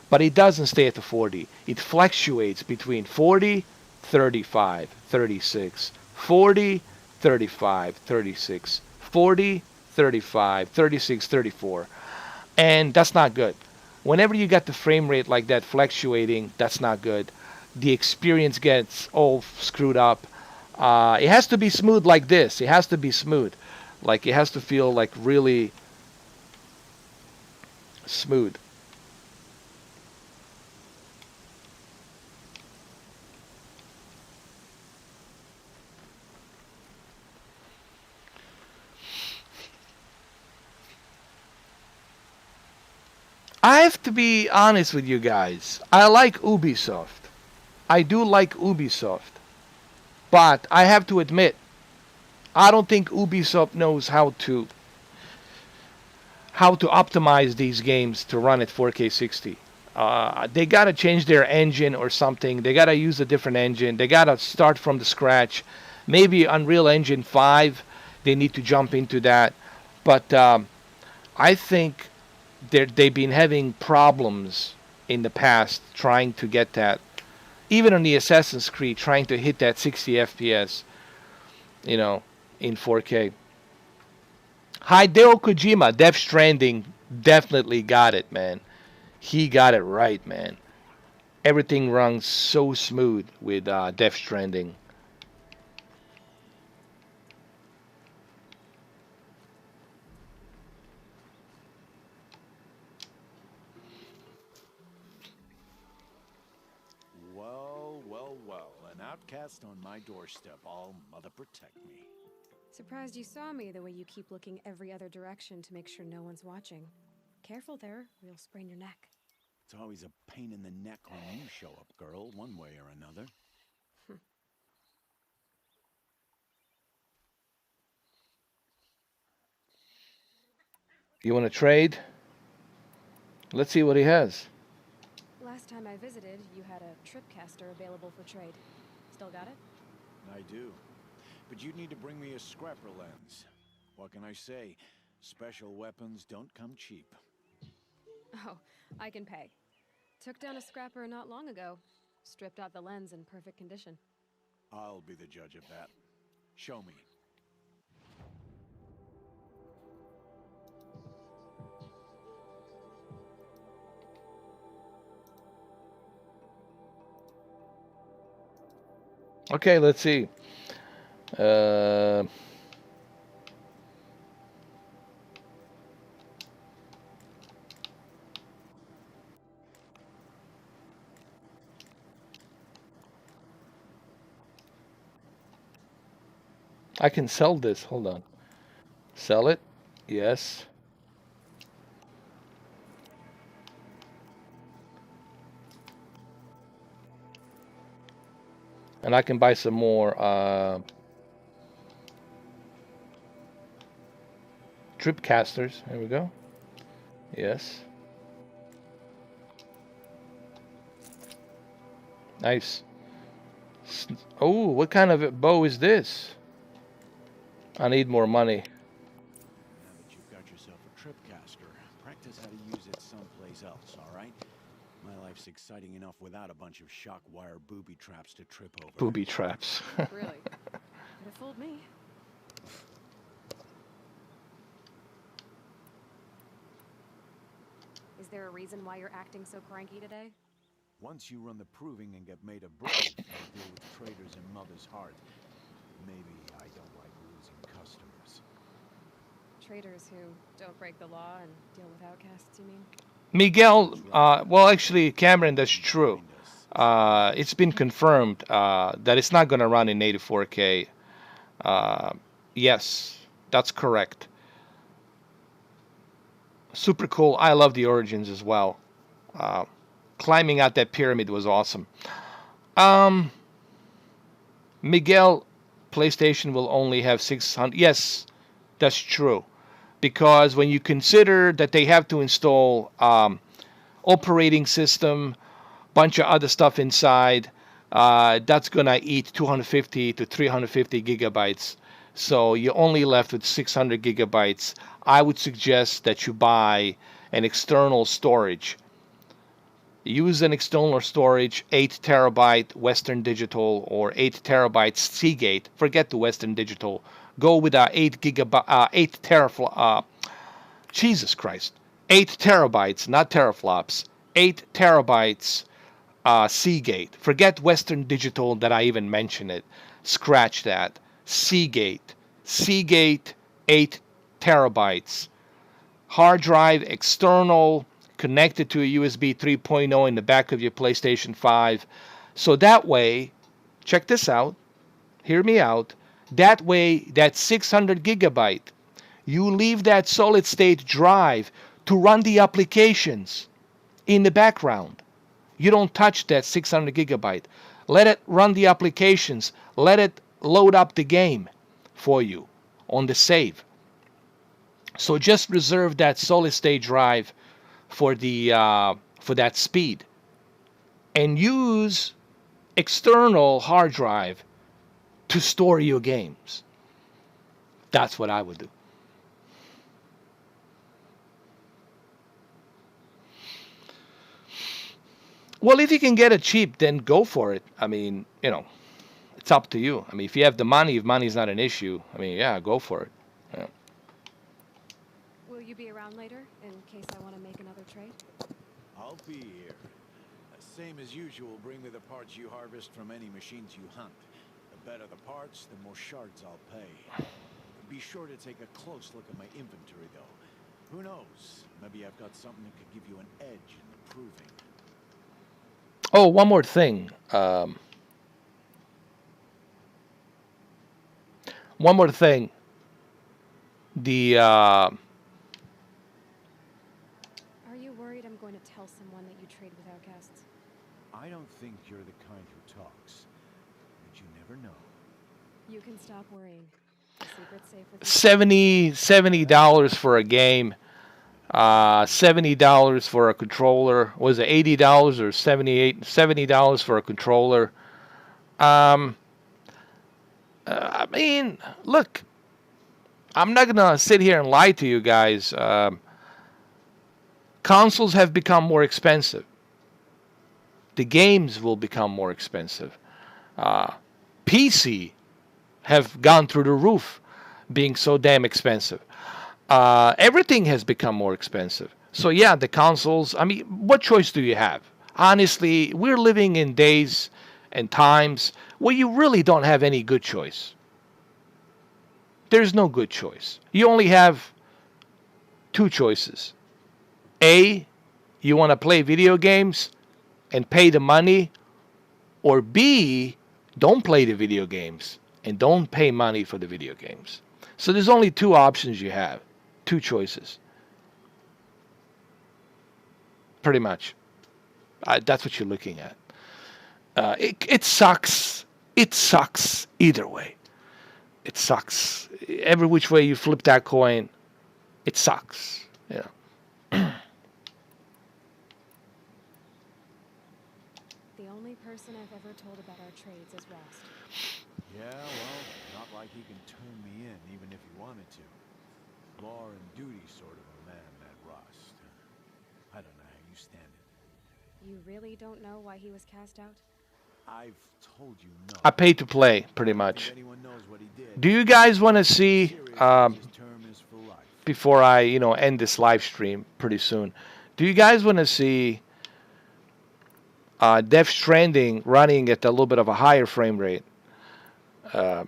but it doesn't stay at the 40. It fluctuates between 40, 35, 36, 40, 35, 36, 40, 35, 36, 34. And that's not good. Whenever you got the frame rate like that fluctuating, that's not good. The experience gets all screwed up. It has to be smooth like this. It has to be smooth. Like, it has to feel like really smooth. I have to be honest with you guys. I like Ubisoft. I do like Ubisoft. But I have to admit, I don't think Ubisoft knows how to optimize these games to run at 4K 60. They gotta change their engine or something. They gotta use a different engine. They gotta start from the scratch. Maybe Unreal Engine 5, they need to jump into that. But I think they've been having problems in the past trying to get that. Even on the Assassin's Creed, trying to hit that 60 FPS, you know, in 4K. Hideo Kojima, Death Stranding, definitely got it, man. He got it right, man. Everything runs so smooth with Death Stranding. Well, well, well. An outcast on my doorstep. All mother protect me. Surprised you saw me the way you keep looking every other direction to make sure no one's watching. Careful there, or you'll sprain your neck. It's always a pain in the neck when you show up, girl, one way or another. You want to trade? Let's see what he has. Last time I visited, you had a tripcaster available for trade. Still got it? I do. But you'd need to bring me a scrapper lens. What can I say? Special weapons don't come cheap. Oh, I can pay. Took down a scrapper not long ago. Stripped out the lens in perfect condition. I'll be the judge of that. Show me. Okay, let's see. I can sell this. Hold on. Sell it. Yes. And I can buy some more trip casters. There we go. Yes. Nice. Oh, what kind of a bow is this? I need more money. Now that you've got yourself a trip caster, practice how to use it someplace else, all right? My life's exciting enough without a bunch of shock wire booby traps to trip over. Booby traps. Really? Could have fooled me. Is there a reason why you're acting so cranky today? Once you run the proving and get made a brave, you'll deal with traitors in Mother's Heart. Maybe I don't like losing customers. Traitors who don't break the law and deal with outcasts, you mean? Miguel, well, actually, Cameron, that's true. It's been confirmed that it's not going to run in 84K. Yes, that's correct. Super cool. I love the Origins as well. Climbing out that pyramid was awesome. Miguel, PlayStation will only have 600. Yes, that's true. Because when you consider that they have to install operating system, bunch of other stuff inside, that's going to eat 250 to 350 gigabytes. So you're only left with 600 gigabytes. I would suggest that you buy an external storage. Use an external storage, 8 terabyte Western Digital or 8 terabyte Seagate. Forget the Western Digital. Go with a 8 teraflop. Jesus Christ, 8 terabytes, not teraflops. 8 terabytes Seagate. Forget Western Digital that I even mentioned it. Scratch that. Seagate. Seagate, 8 terabytes. Hard drive, external, connected to a USB 3.0 in the back of your PlayStation 5. So that way, check this out, hear me out, that way, that 600 gigabyte, you leave that solid state drive to run the applications in the background. You don't touch that 600 gigabyte. Let it run the applications. Let it load up the game for you on the save. So just reserve that solid state drive for the for that speed, and use external hard drive to store your games. That's what I would do. Well, if you can get it cheap, then go for it. I mean, you know, it's up to you. I mean, if you have the money, if money's not an issue, I mean, yeah, go for it. Yeah. Will you be around later in case I want to make another trade? I'll be here. Same as usual, bring me the parts you harvest from any machines you hunt. The better the parts, the more shards I'll pay. Be sure to take a close look at my inventory, though. Who knows? Maybe I've got something that could give you an edge in the proving. Oh, one more thing. One more thing. The Are you worried I'm going to tell someone that you trade with outcasts? I don't think you're the kind who talks, but you never know. You can stop worrying. The secret's safe with you. $70 for a game. $70 for a controller. Was it $80 or $70 for a controller? I mean, look, I'm not gonna sit here and lie to you guys. Consoles have become more expensive. The games will become more expensive. PC have gone through the roof, being so damn expensive. Everything has become more expensive. So yeah, the consoles, I mean, what choice do you have? Honestly, we're living in days and times where you really don't have any good choice. There's no good choice. You only have two choices. A, you want to play video games and pay the money, or B, don't play the video games and don't pay money for the video games. So there's only two options you have, two choices. Pretty much. That's what you're looking at. It sucks. It sucks either way. It sucks. Every which way you flip that coin, it sucks. You know. The only person I've ever told about our trades is Rost. Yeah, well, not like he can turn me in, even if he wanted to. Law and duty sort of a man, that Rust. I don't know how you stand it. You really don't know why he was cast out? I've told you no. I pay to play, pretty much. If anyone knows what he did, Do you guys want to see, his term is for life. before I, end this live stream pretty soon, do you guys want to see Death Stranding running at a little bit of a higher frame rate? Do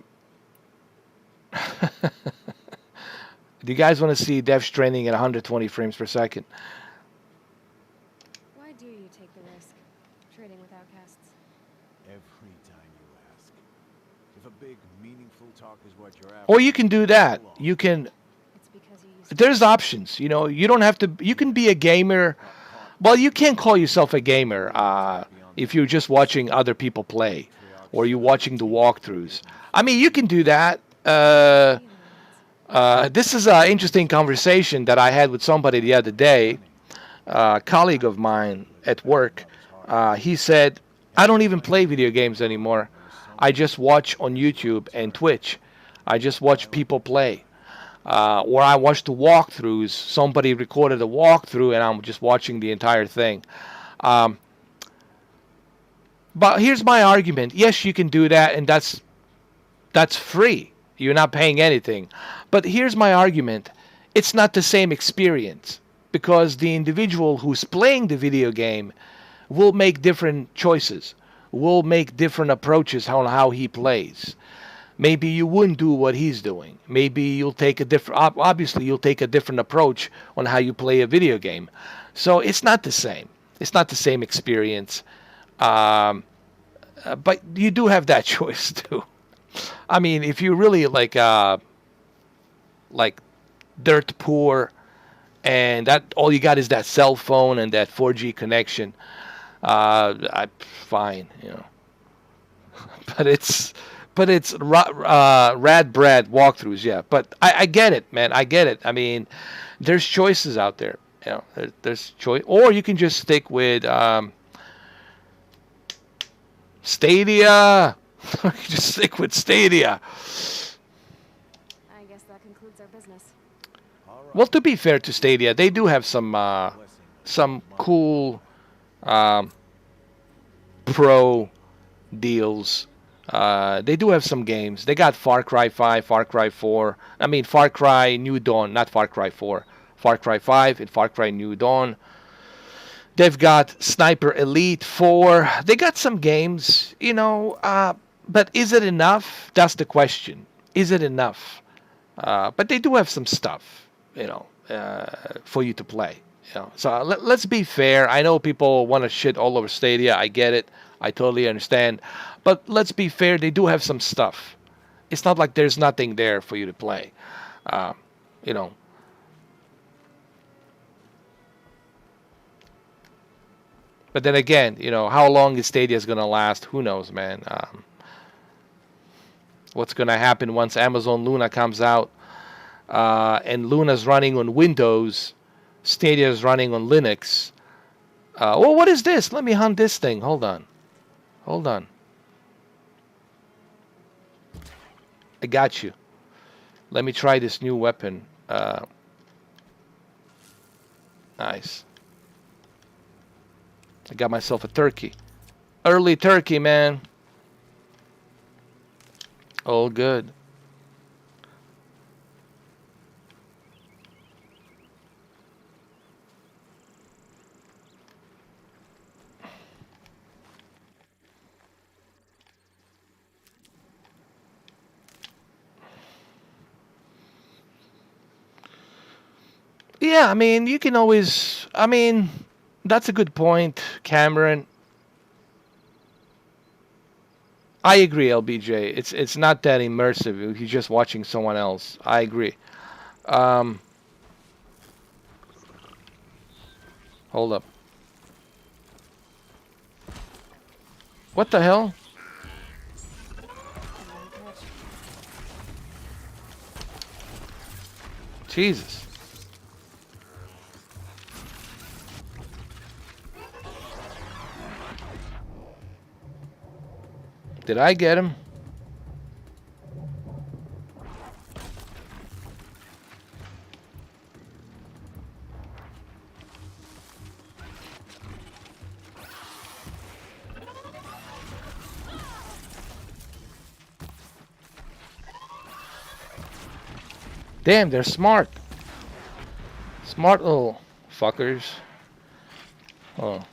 you guys want to see Death Stranding at 120 frames per second? Why do you take the risk, trading with outcasts? Every time you ask. If a big, meaningful talk is what you're after... Or you can do that. You can... It's because you used to... There's options, you don't have to... You can be a gamer... Well, you can't call yourself a gamer if you're just watching other people play, or you're watching the walkthroughs. I mean, you can do that. This is an interesting conversation that I had with somebody the other day, a colleague of mine at work. He said, I don't even play video games anymore. I just watch on YouTube and Twitch. I just watch people play. Or I watch the walkthroughs. Somebody recorded a walkthrough and I'm just watching the entire thing. But here's my argument. Yes, you can do that, and that's free. You're not paying anything. But here's my argument. It's not the same experience, because the individual who's playing the video game will make different choices, will make different approaches on how he plays. Maybe you wouldn't do what he's doing. Maybe you'll take a different... Obviously, you'll take a different approach on how you play a video game. So it's not the same. It's not the same experience. But you do have that choice too. I mean, if you really like dirt poor, and that all you got is that cell phone and that 4G connection, fine, But it's rad bread walkthroughs, yeah. But I get it, man. I get it. I mean, there's choices out there. There's choice, or you can just stick with Stadia. Just stick with Stadia. I guess that concludes our business. Well, to be fair to Stadia, they do have some cool pro deals. They do have some games. They got Far Cry 5, Far Cry 4. I mean, Far Cry New Dawn, not Far Cry 4. Far Cry 5 and Far Cry New Dawn. They've got Sniper Elite 4. They got some games, but is it enough? That's the question. Is it enough? But they do have some stuff, for you to play. So let's be fair. I know people want to shit all over Stadia. I get it. I totally understand. But let's be fair. They do have some stuff. It's not like there's nothing there for you to play. But then again, how long is Stadia going to last? Who knows, man? What's going to happen once Amazon Luna comes out and Luna's running on Windows, Stadia is running on Linux. What is this? Let me hunt this thing. Hold on. I got you. Let me try this new weapon. Nice. I got myself a turkey. Early turkey, man. All good. Yeah, I mean, you can always. I mean, that's a good point, Cameron. I agree, LBJ. It's not that immersive. You're just watching someone else. I agree. Um, hold up. What the hell? Jesus. Did I get him? Damn, they're smart. Smart little fuckers. Oh.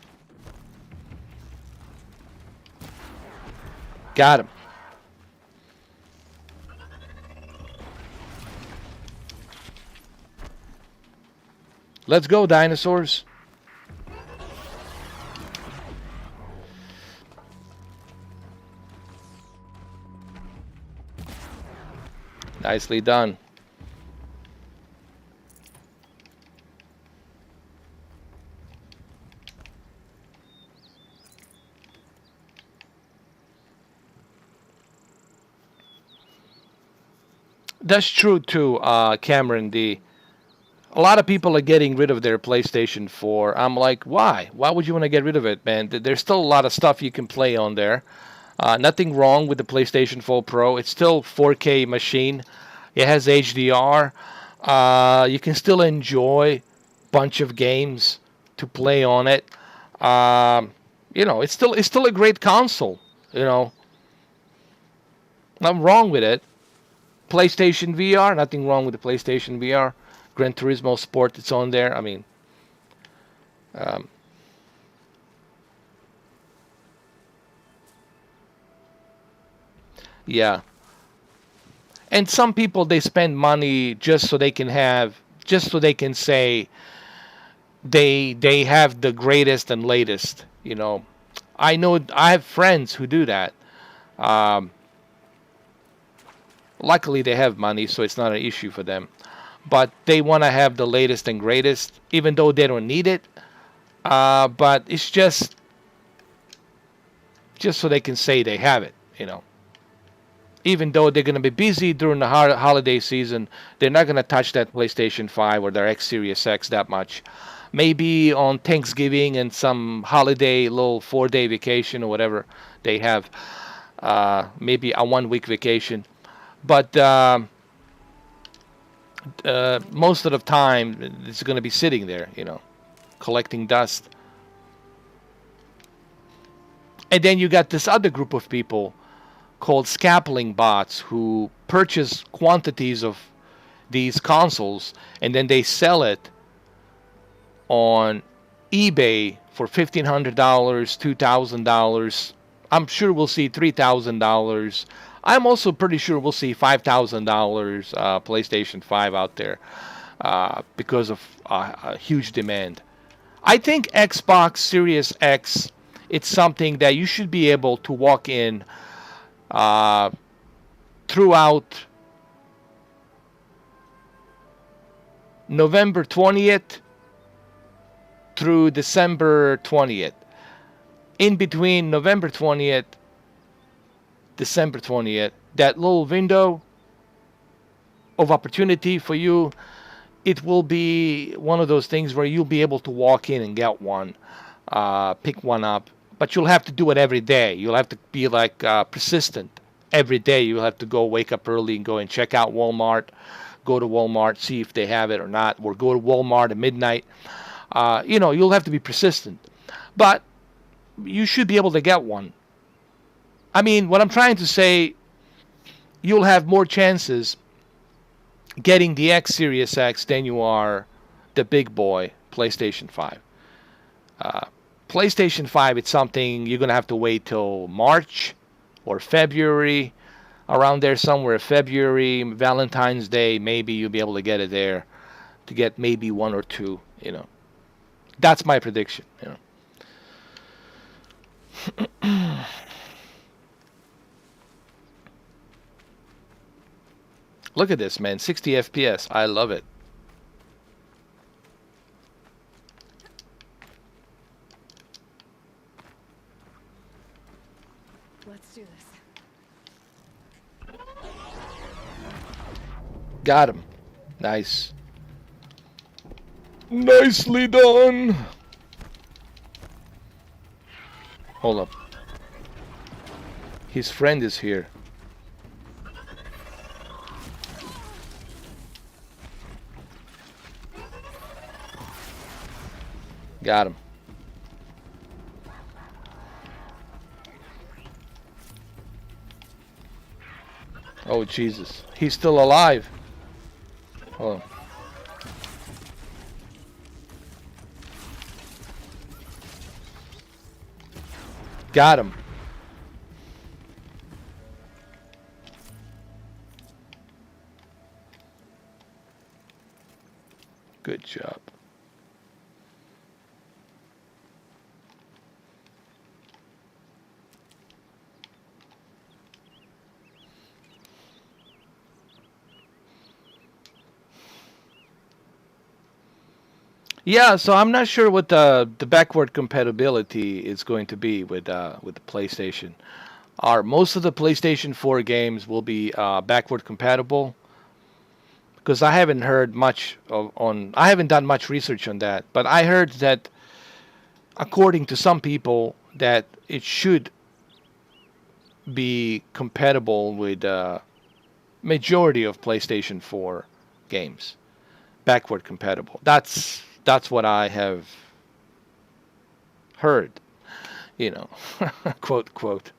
Got him. Let's go, dinosaurs. Nicely done. That's true too, Cameron D. A lot of people are getting rid of their PlayStation 4. I'm like, why? Why would you want to get rid of it, man? There's still a lot of stuff you can play on there. Nothing wrong with the PlayStation 4 Pro. It's still 4K machine. It has HDR. You can still enjoy a bunch of games to play on it. You know, it's still a great console. You know, nothing wrong with it. PlayStation VR, nothing wrong with the PlayStation VR. Gran Turismo Sport, it's on there. I mean, yeah. And some people, they spend money just so they can have, just so they can say they have the greatest and latest. You know, I know I have friends who do that. Um, Luckily, they have money, so it's not an issue for them. But they want to have the latest and greatest, even though they don't need it. But it's just so they can say they have it, you know. Even though they're going to be busy during the holiday season, they're not going to touch that PlayStation 5 or their X Series X that much. Maybe on Thanksgiving and some holiday, little 4-day vacation or whatever they have. Maybe a 1-week vacation. But most of the time, it's going to be sitting there, you know, collecting dust. And then you got this other group of people called scalping bots who purchase quantities of these consoles and then they sell it on eBay for $1,500, $2,000. I'm sure we'll see $3,000. I'm also pretty sure we'll see $5,000 PlayStation 5 out there because of a huge demand. I think Xbox Series X, it's something that you should be able to walk in throughout November 20th through December 20th. In between November 20th, December 20th, that little window of opportunity for you, it will be one of those things where you'll be able to walk in and get one, pick one up. But you'll have to do it every day. You'll have to be like persistent. Every day you'll have to go wake up early and go and check out Walmart, go to Walmart, see if they have it or not, or go to Walmart at midnight. You know, you'll have to be persistent. But you should be able to get one. I mean, what I'm trying to say, you'll have more chances getting the X Series X than you are the big boy PlayStation 5. PlayStation 5, it's something you're going to have to wait till March or February, around there somewhere, February, Valentine's Day, maybe you'll be able to get it there. to get maybe 1 or 2, you know. That's my prediction, you know. Look at this, man. 60 FPS. I love it. Let's do this. Got him. Nice. Nicely done. Hold up. His friend is here. Got him. Oh, Jesus. He's still alive. Hold on. Got him. Good job. Yeah, so I'm not sure what the backward compatibility is going to be with the PlayStation. Most of the PlayStation 4 games will be backward compatible? Because I haven't heard much I haven't done much research on that, but I heard that according to some people that it should be compatible with majority of PlayStation 4 games. Backward compatible. That's what I have heard, you know, quote, quote.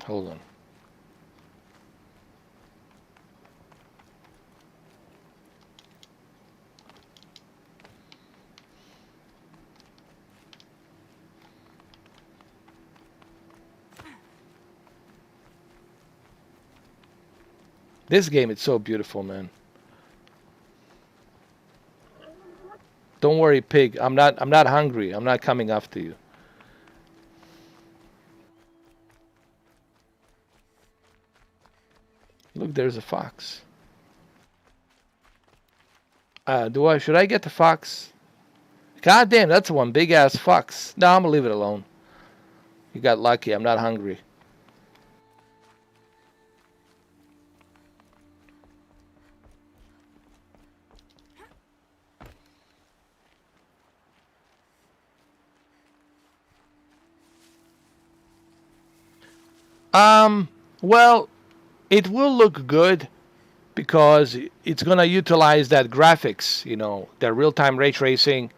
Hold on. This game is so beautiful, man. Don't worry, pig. I'm not hungry. I'm not coming after you. Look, there's a fox. Should I get the fox? God damn, that's one big ass fox. No, I'm gonna leave it alone. You got lucky. I'm not hungry. Well, it will look good because it's going to utilize that graphics, you know, the real-time ray tracing,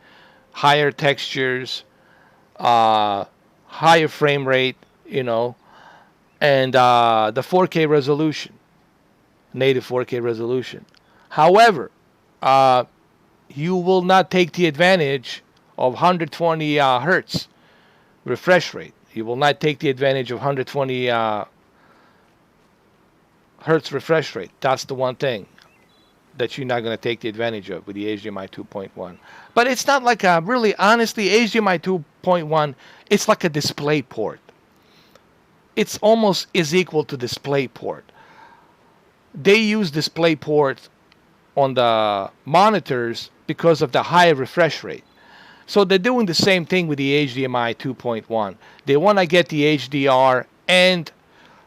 higher textures, higher frame rate, you know, and the 4K resolution, native 4K resolution. However, you will not take the advantage of 120 hertz refresh rate. You will not take the advantage of 120 hertz refresh rate. That's the one thing that you're not going to take the advantage of with the HDMI 2.1. But it's not like really, honestly, HDMI 2.1, it's like a display port. It's almost is equal to display port. They use display port on the monitors because of the higher refresh rate. So they're doing the same thing with the HDMI 2.1. They want to get the HDR and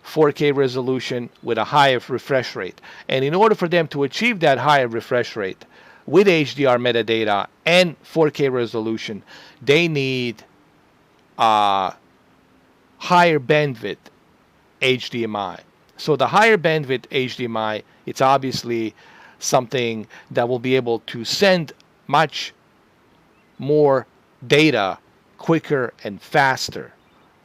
4K resolution with a higher refresh rate. And in order for them to achieve that higher refresh rate with HDR metadata and 4K resolution, they need higher bandwidth HDMI. So the higher bandwidth HDMI, it's obviously something that will be able to send much more data quicker and faster.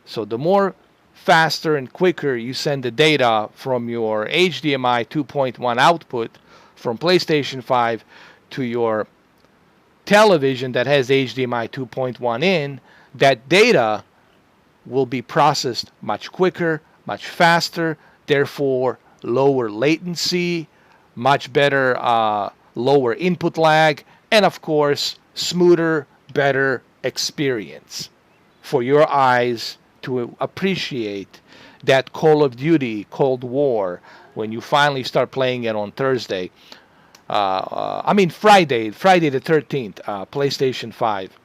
So the more faster and quicker you send the data from your HDMI 2.1 output from PlayStation 5 to your television that has HDMI 2.1 in, that data will be processed much quicker, much faster, therefore lower latency, much better lower input lag, and of course smoother, better experience for your eyes to appreciate that Call of Duty Cold War when you finally start playing it on Thursday. Friday the 13th, PlayStation 5.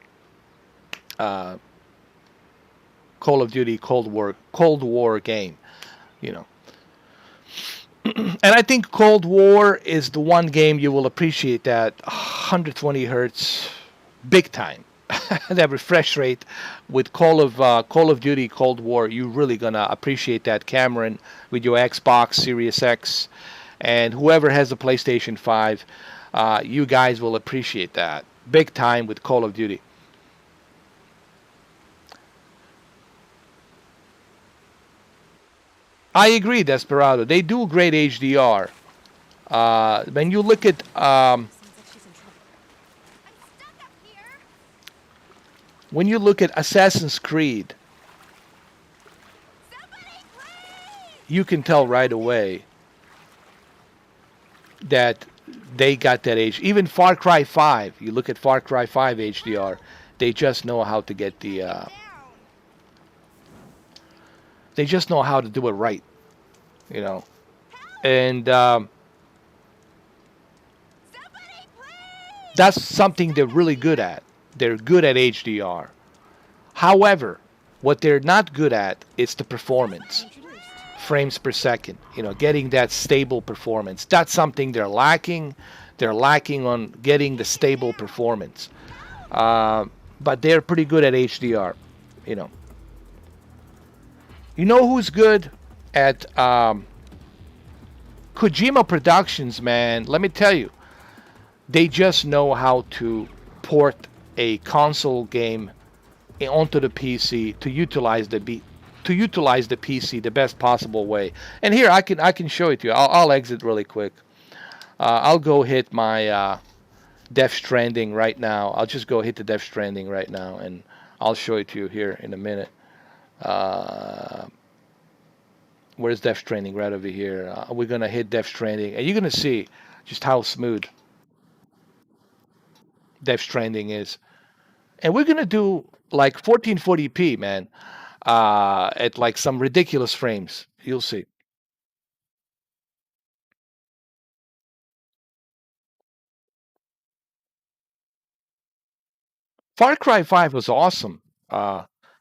Call of Duty Cold War game, you know. And I think Cold War is the one game you will appreciate that 120 hertz big time. That refresh rate with Call of Duty Cold War, you're really gonna appreciate that, Cameron, with your Xbox Series X, and whoever has the PlayStation 5, you guys will appreciate that big time with Call of Duty. I agree, Desperado. They do great HDR. When you look at when you look at Assassin's Creed, you can tell right away that they got that age. Even Far Cry 5, you look at Far Cry 5 HDR, they just know how to get the they just know how to do it right, you know. And that's something they're really good at. They're good at HDR. However, what they're not good at is the performance, frames per second, you know, getting that stable performance. That's something they're lacking. They're lacking on getting the stable performance. But they're pretty good at HDR, you know. You know who's good at Kojima Productions, man? Let me tell you, they just know how to port a console game onto the PC to utilize the PC the best possible way. And here I can show it to you. I'll exit really quick. I'll go hit my Death Stranding right now. I'll just go hit the Death Stranding right now, and I'll show it to you here in a minute. Where's Death Stranding? Right over here. We're gonna hit Death Stranding, and you're gonna see just how smooth Death Stranding is. And we're gonna do like 1440p, man, at like some ridiculous frames. You'll see. Far Cry 5 was awesome.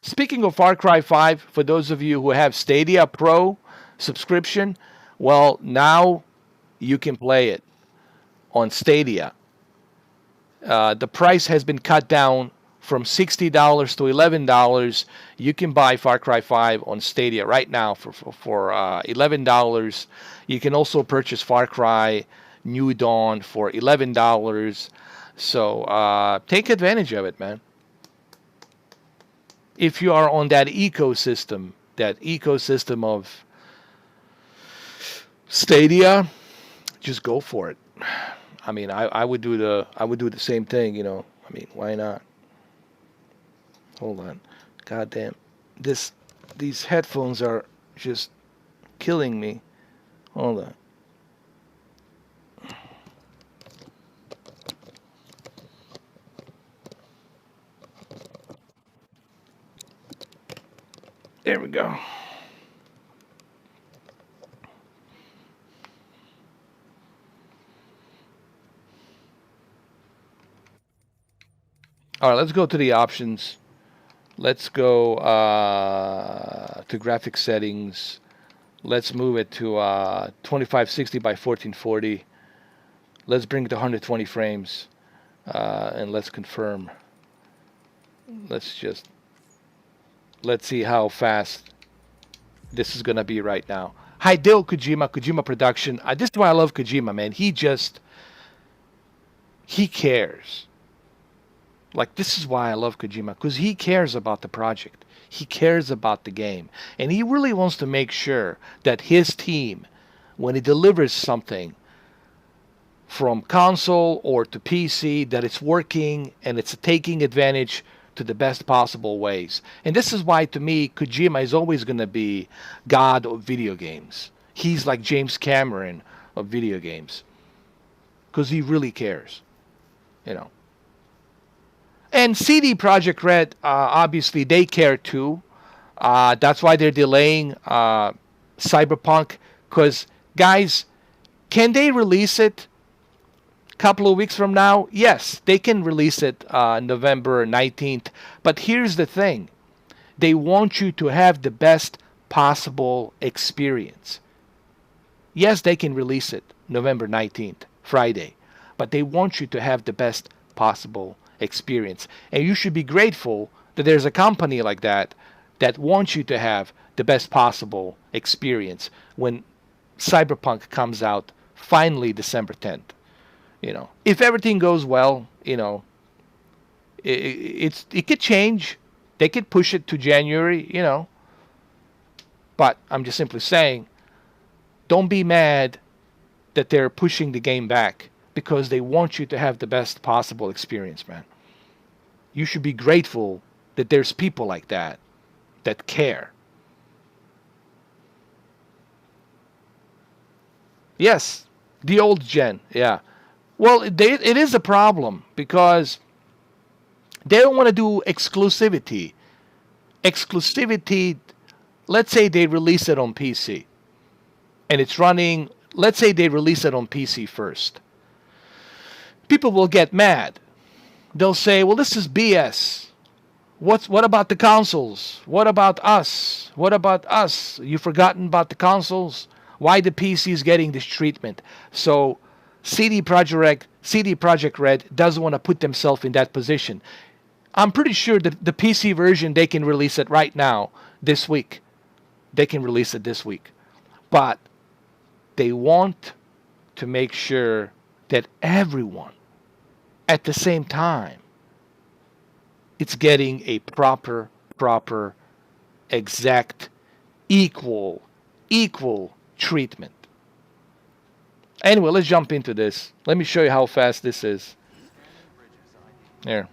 Speaking of Far Cry 5, for those of you who have Stadia Pro subscription, well, now you can play it on Stadia. The price has been cut down from $60 to $11. You can buy Far Cry 5 on Stadia right now for $11. You can also purchase Far Cry New Dawn for $11. So take advantage of it, man. If you are on that ecosystem of Stadia, just go for it. I mean, I would do the same thing, you know. I mean, why not? Hold on. Goddamn. These headphones are just killing me. Hold on. There we go. All right, let's go to the options. Let's go to graphics settings. Let's move it to 2560 by 1440. Let's bring it to 120 frames, and let's confirm. Let's see how fast this is gonna be right now. Hideo Kojima Production. This is why I love Kojima, man. He cares. Like, this is why I love Kojima, because he cares about the project. He cares about the game. And he really wants to make sure that his team, when he delivers something from console or to PC, that it's working and it's taking advantage to the best possible ways. And this is why, to me, Kojima is always going to be God of video games. He's like James Cameron of video games. Because he really cares. You know. And CD Projekt Red, obviously, they care too. That's why they're delaying Cyberpunk. Because, guys, can they release it a couple of weeks from now? Yes, they can release it November 19th. But here's the thing. They want you to have the best possible experience. Yes, they can release it November 19th, Friday. But they want you to have the best possible experience. And you should be grateful that there's a company like that that wants you to have the best possible experience when Cyberpunk comes out finally December 10th. You know, if everything goes well, you know, it could change. They could push it to January, you know. But I'm just simply saying, don't be mad that they're pushing the game back, because they want you to have the best possible experience, man. You should be grateful that there's people like that that care. Yes, the old gen, yeah. Well, it is a problem because they don't want to do exclusivity. Exclusivity, let's say they release it on PC. And it's running, let's say they release it on PC first. People will get mad. They'll say, well, this is BS. What about the consoles? What about us? What about us? You've forgotten about the consoles? Why the PC is getting this treatment? So CD Projekt Red doesn't want to put themselves in that position. I'm pretty sure that the PC version, they can release it right now, this week. They can release it this week. But they want to make sure that everyone, at the same time, it's getting a proper, exact, equal treatment. Anyway, let's jump into this. Let me show you how fast this is. There.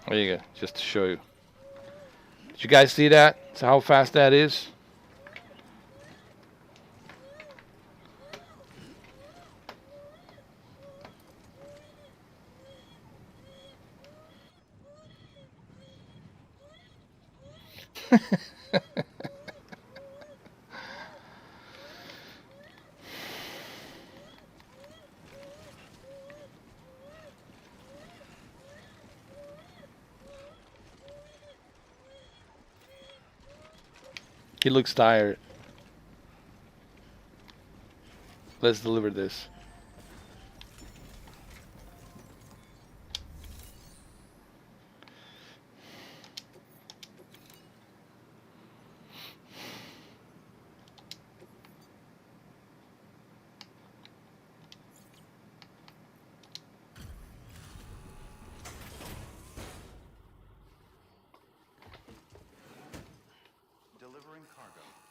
There you go, just to show you. Did you guys see that? So how fast that is? He looks tired. Let's deliver this.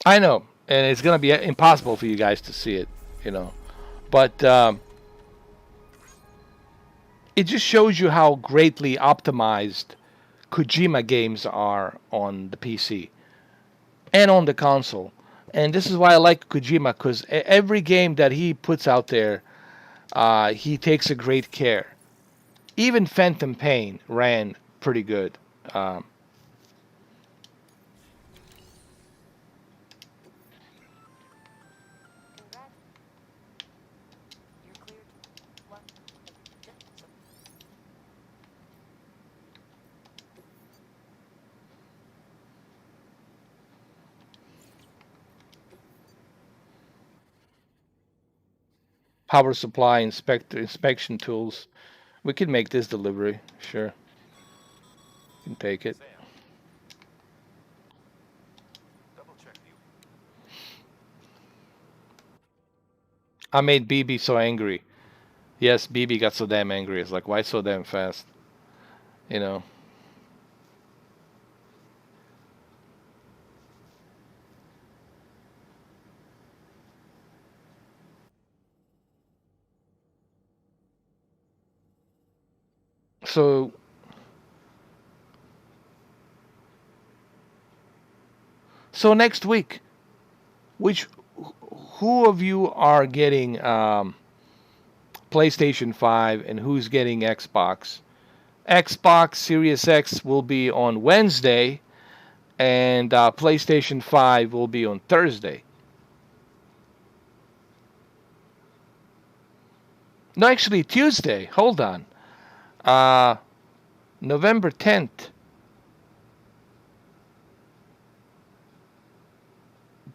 I know, and it's going to be impossible for you guys to see it, you know. But it just shows you how greatly optimized Kojima games are on the PC and on the console. And this is why I like Kojima, because every game that he puts out there, he takes a great care. Even Phantom Pain ran pretty good. Power supply, inspection tools. We can make this delivery, sure. You can take it. I made BB so angry. Yes, BB got so damn angry. It's like, why so damn fast? You know. So next week, who of you are getting PlayStation 5 and who's getting Xbox? Xbox Series X will be on Wednesday, and PlayStation 5 will be on Thursday. No, actually Tuesday. Hold on. November 10th.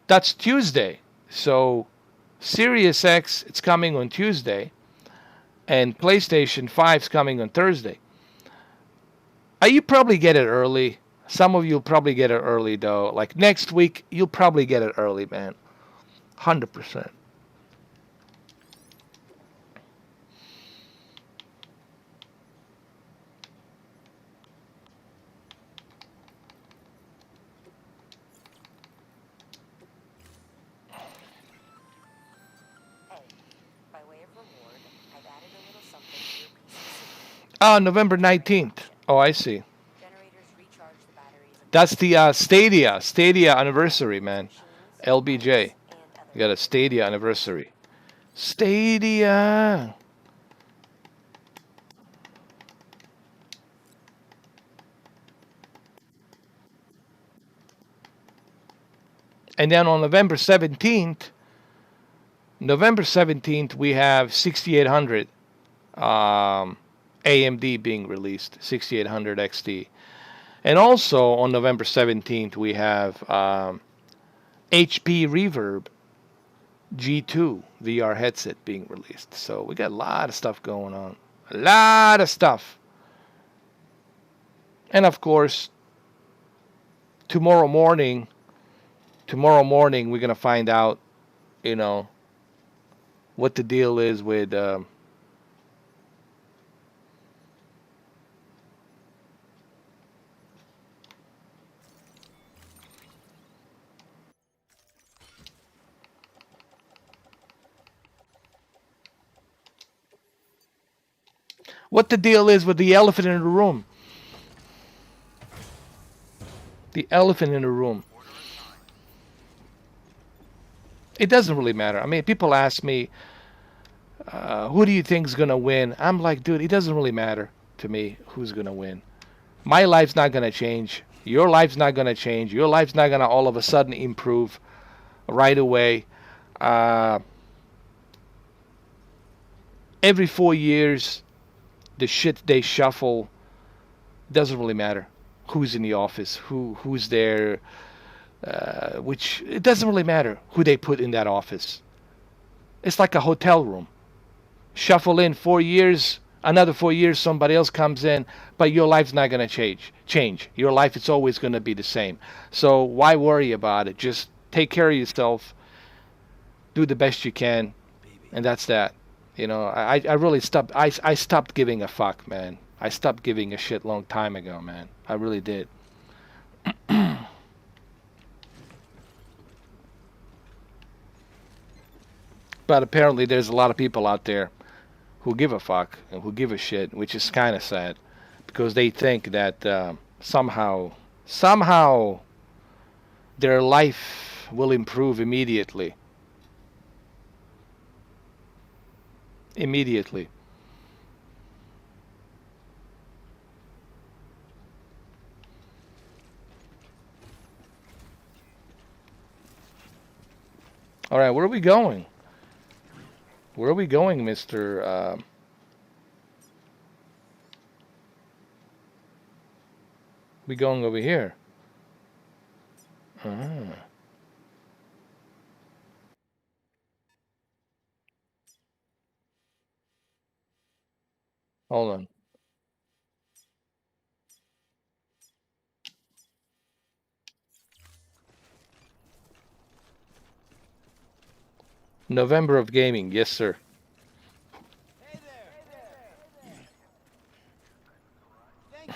That's Tuesday. So Series X, it's coming on Tuesday, and PlayStation 5's coming on Thursday. You probably get it early. Some of you will probably get it early, though. Like next week, you'll probably get it early, man. 100%. November 19th. Oh, I see. That's the Stadia anniversary, man. LBJ. You got a Stadia anniversary. Stadia. And then on November 17th, we have 6800 AMD being released, 6800 XT. And also on November 17th, we have HP Reverb G2 VR headset being released. So we got a lot of stuff going on. A lot of stuff. And of course, tomorrow morning, we're going to find out, you know, what the deal is with what the deal is with the elephant in the room. The elephant in the room. It doesn't really matter. I mean, people ask me, who do you think's going to win? I'm like, dude, it doesn't really matter to me who's going to win. My life's not going to change. Your life's not going to change. Your life's not going to all of a sudden improve right away. Every 4 years, the shit they shuffle doesn't really matter. Who's in the office? Who's there? Which it doesn't really matter who they put in that office. It's like a hotel room. Shuffle in 4 years, another 4 years, somebody else comes in, but your life's not going to change. Your life is always going to be the same. So why worry about it? Just take care of yourself. Do the best you can, and that's that. You know, I really stopped. I stopped giving a fuck, man. I stopped giving a shit long time ago, man. I really did. But apparently there's a lot of people out there who give a fuck and who give a shit, which is kind of sad, because they think that somehow their life will improve immediately. Immediately. All right, where are we going? Where are we going, Mr. We going over here? Hold on. November of gaming, yes, sir. Hey there. Thank you.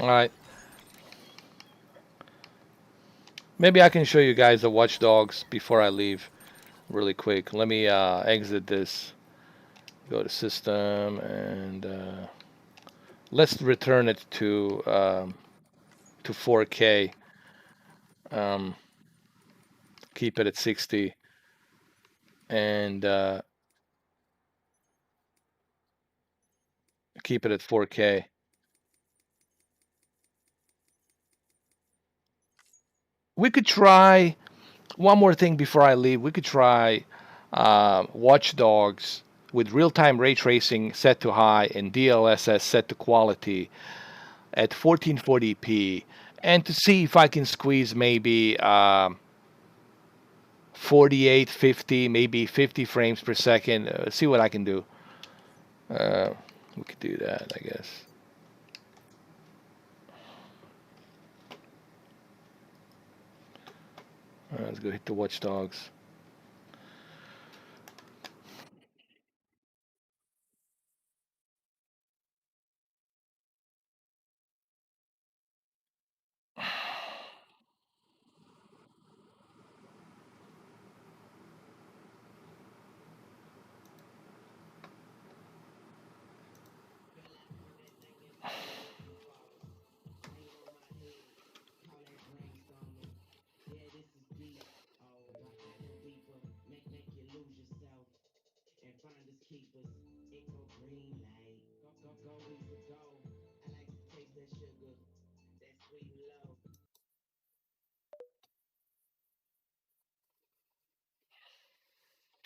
All right. Maybe I can show you guys the Watch Dogs before I leave really quick. Let me exit this. Go to System and let's return it to 4K. Keep it at 60 and keep it at 4K. We could try one more thing before I leave. We could try Watch Dogs with real-time ray tracing set to high and DLSS set to quality at 1440p, and to see if I can squeeze maybe 48, 50, maybe 50 frames per second. See what I can do. We could do that, I guess. All right, let's go hit the Watch Dogs.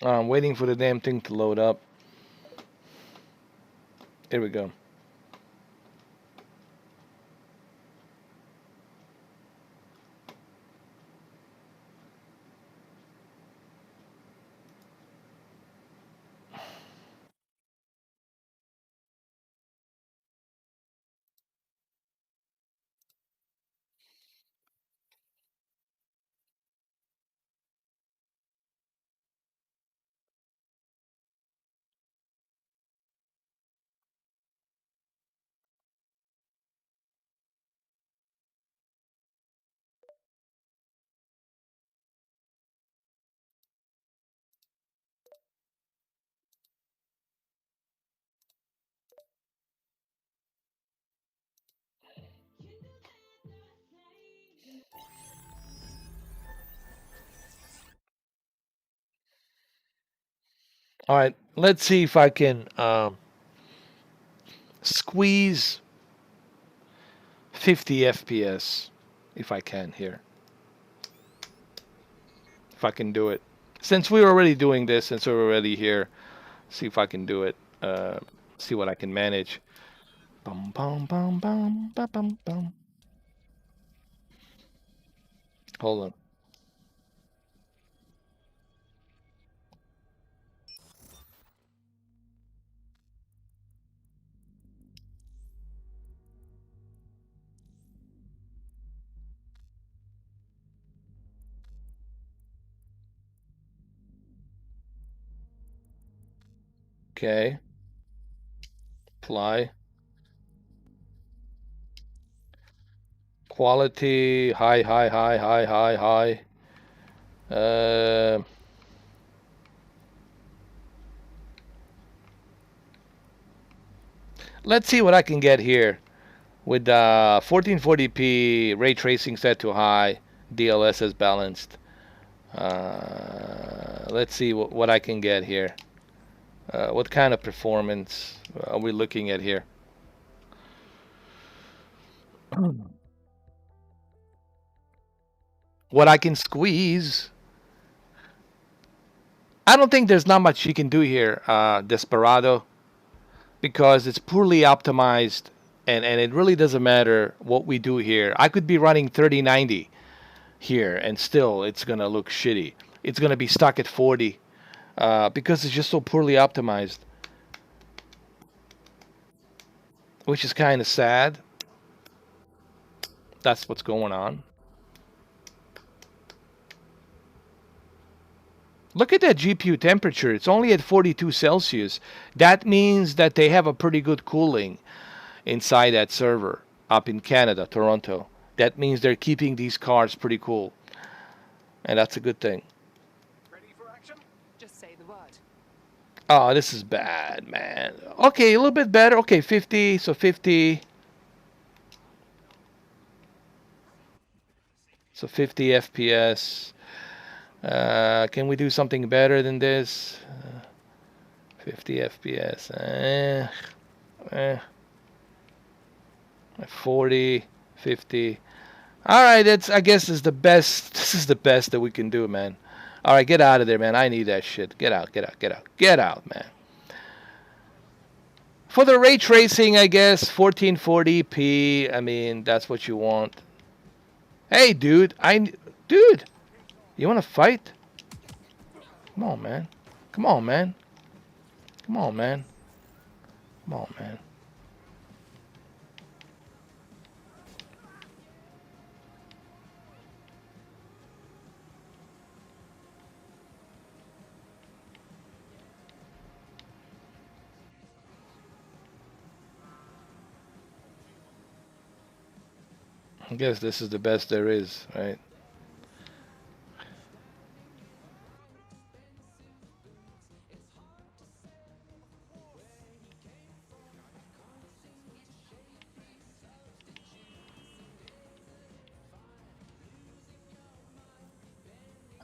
I'm waiting for the damn thing to load up. Here we go. All right, let's see if I can squeeze 50 FPS, if I can here. If I can do it. Since we're already doing this, since we're already here, see if I can do it. See what I can manage. Bum, bum, bum, bum, bum, bum, bum. Hold on. Okay. Apply. Quality, high, high, high, high, high, high. Let's see what I can get here with 1440p ray tracing set to high, DLSS balanced. Let's see what I can get here. What kind of performance are we looking at here? What I can squeeze. I don't think there's not much you can do here, Desperado, because it's poorly optimized, and it really doesn't matter what we do here. I could be running 3090 here, and still it's going to look shitty. It's going to be stuck at 40 because it's just so poorly optimized, which is kind of sad. That's what's going on. Look at that GPU temperature. It's only at 42 Celsius. That means that they have a pretty good cooling inside that server. up in Canada, Toronto. That means they're keeping these cars pretty cool. And that's a good thing. Ready for action? Just say the word. Oh, this is bad, man. Okay, a little bit better. Okay, 50, so 50. So 50 FPS. Can we do something better than this? 50 FPS. 40, 50. All right, that's, I guess, is the best. This is the best that we can do, man. All right, get out of there, man. I need that shit. Get out, get out, get out. Get out, man. For the ray tracing, I guess, 1440p. I mean, that's what you want. Hey, dude. Dude, you want to fight? Come on, man. Come on, man. Come on, man. Come on, man. I guess this is the best there is, right?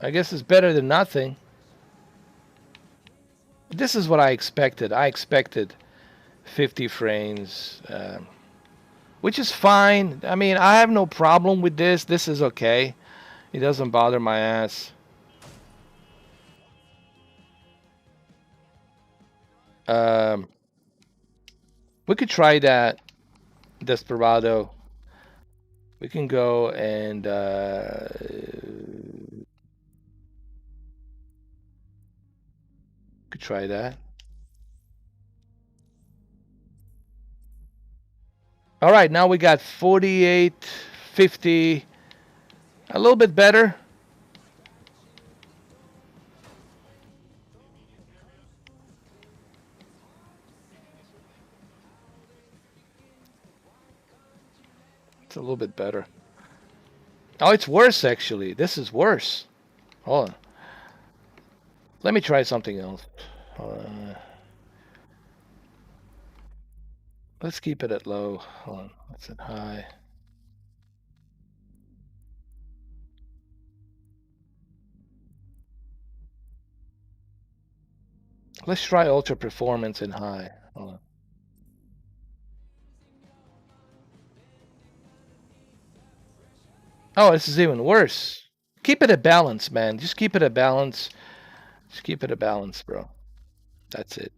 I guess it's better than nothing. This is what I expected. I expected 50 frames, which is fine. I mean, I have no problem with this. This is okay. It doesn't bother my ass. We could try that, Desperado. We can go and could try that. All right, now we got 48, 50, a little bit better. It's a little bit better. Oh, it's worse, actually. This is worse. Hold on. Let me try something else. Let's keep it at low. Hold on. Let's at high. Let's try ultra performance in high. Hold on. Oh, this is even worse. Keep it at balance, man. Just keep it at balance. Just keep it at balance, bro. That's it.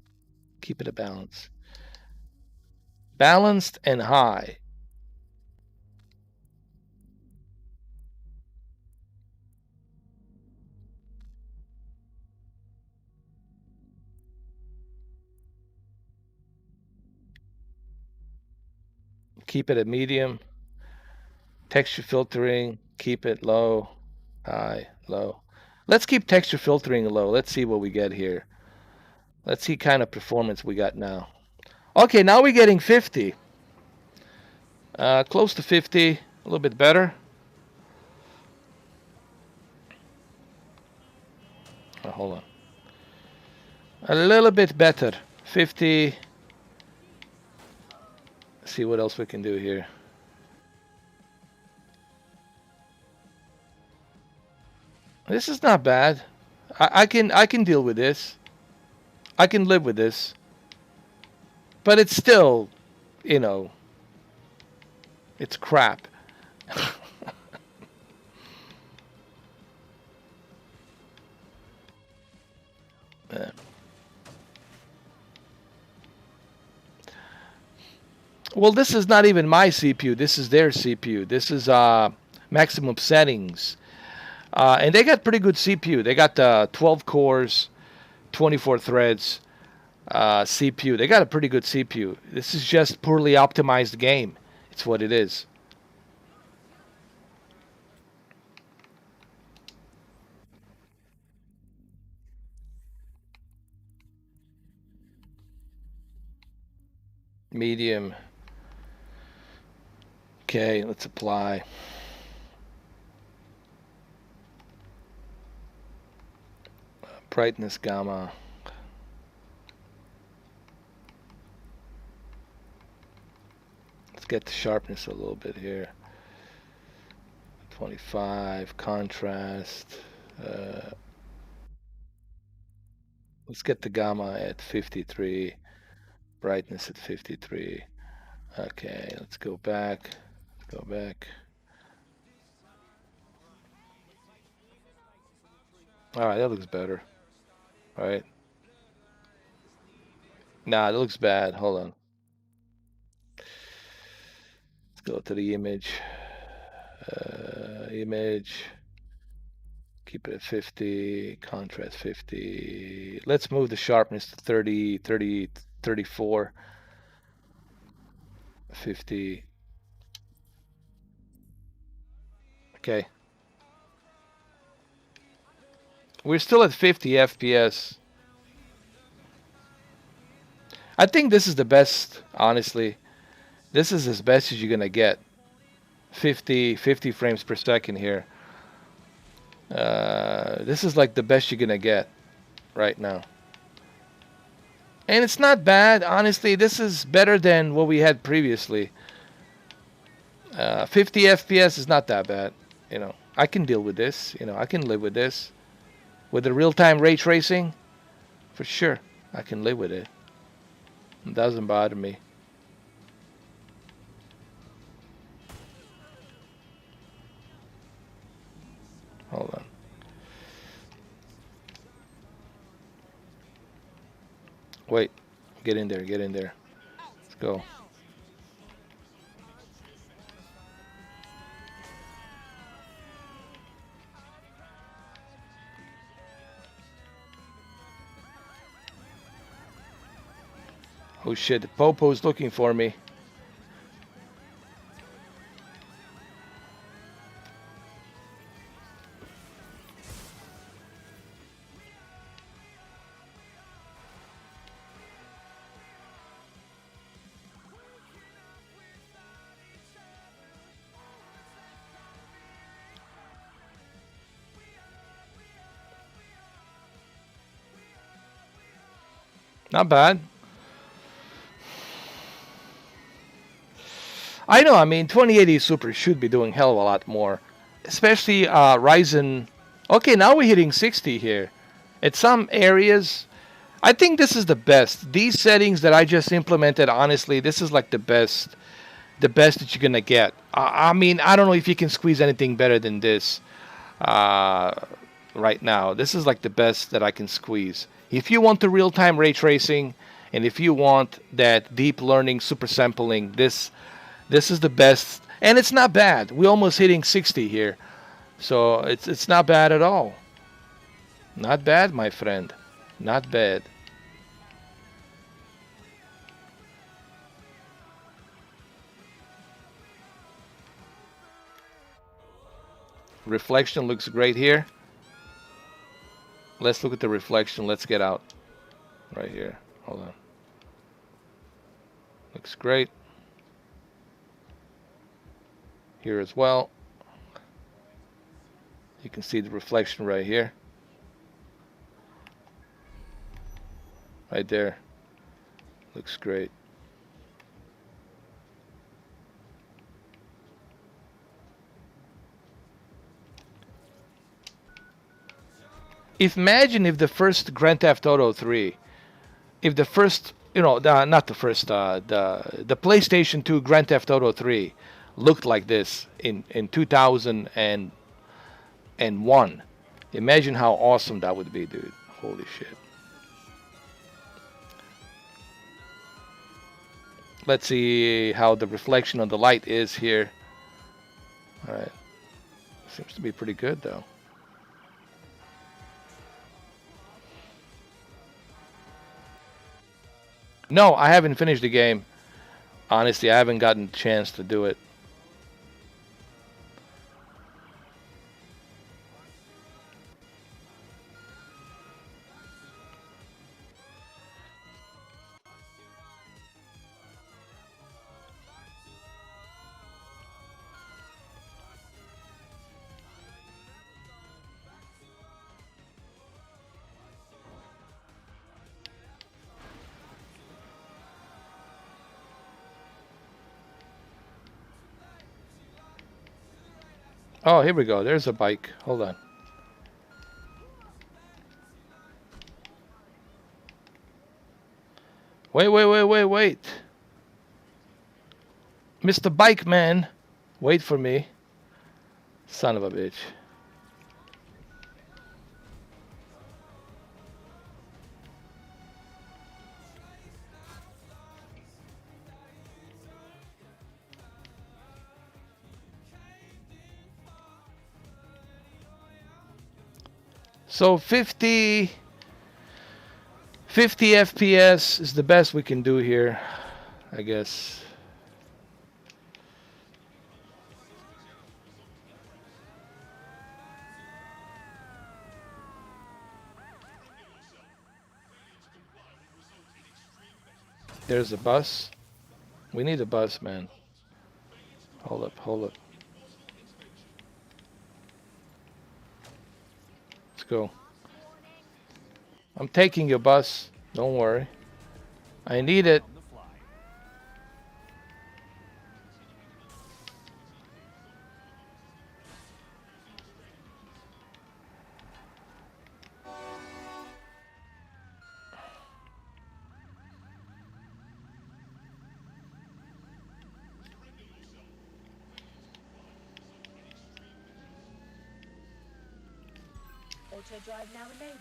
Keep it at balance. Balanced and high. Keep it at medium. Texture filtering, keep it low, high, low. Let's keep texture filtering low. Let's see what we get here. Let's see kind of performance we got now. Okay, now we're getting 50. Close to 50, a little bit better. Oh, hold on. A little bit better. 50. Let's see what else we can do here. This is not bad. I can deal with this. I can live with this. But it's still, you know, it's crap. Well, this is not even my CPU. This is their CPU. This is maximum settings. And they got pretty good CPU. They got 12 cores, 24 threads CPU. They got a pretty good CPU. This is just poorly optimized game. It's what it is. Medium. Okay, let's apply. Brightness gamma. Let's get the sharpness a little bit here. 25, contrast. Let's get the gamma at 53, brightness at 53. Okay, let's go back. Go back. All right, that looks better. All right. Nah, that looks bad. Hold on. Let's go to the image. Image. Keep it at 50. Contrast 50. Let's move the sharpness to 30, 30, 34. 50. Okay. We're still at 50 FPS. I think this is the best, honestly. This is as best as you're gonna get. 50 frames per second here. This is like the best you're gonna get right now. And it's not bad, honestly. This is better than what we had previously. 50 FPS is not that bad. You know, I can deal with this. You know, I can live with this. With the real-time ray tracing, for sure, I can live with it. It doesn't bother me. Hold on. Wait. Get in there. Get in there. Let's go. Oh shit, the Popo's looking for me. Not bad. I know, I mean, 2080 Super should be doing hell of a lot more. Especially RYZEN. Okay, now we're hitting 60 here. At some areas, I think this is the best. These settings that I just implemented, honestly, this is like the best that you're going to get. I mean, I don't know if you can squeeze anything better than this right now. This is like the best that I can squeeze. If you want the real-time ray tracing, and if you want that deep learning super sampling, this is the best, and it's not bad. We're almost hitting 60 here, so it's not bad at all. Not bad, my friend. Not bad. Reflection looks great here. Let's look at the reflection. Let's get out right here. Hold on. Looks great. Here as well. You can see the reflection right here. Right there. Looks great. Imagine if the first Grand Theft Auto 3, if the first, not the first, the PlayStation 2 Grand Theft Auto 3 looked like this in 2001. Imagine how awesome that would be, dude. Holy shit. Let's see how the reflection on the light is here. All right. Seems to be pretty good, though. No, I haven't finished the game. Honestly, I haven't gotten a chance to do it. Oh, here we go. There's a bike. Hold on. Wait. Mr. Bike Man. Wait for me. Son of a bitch. So 50 FPS is the best we can do here, I guess. There's a bus. We need a bus, man. Hold up. Let's go. I'm taking your bus. Don't worry. I need it. Auto drive now enabled.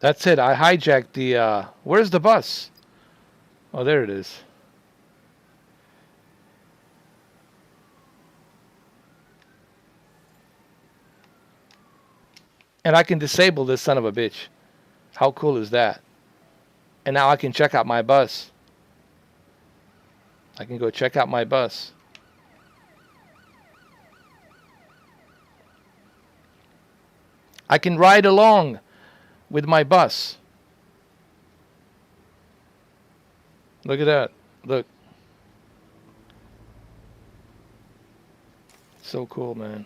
That's it. I hijacked the, where's the bus? Oh, there it is. And I can disable this son of a bitch. How cool is that? And now I can check out my bus. I can go check out my bus. I can ride along with my bus. Look at that. Look. So cool, man.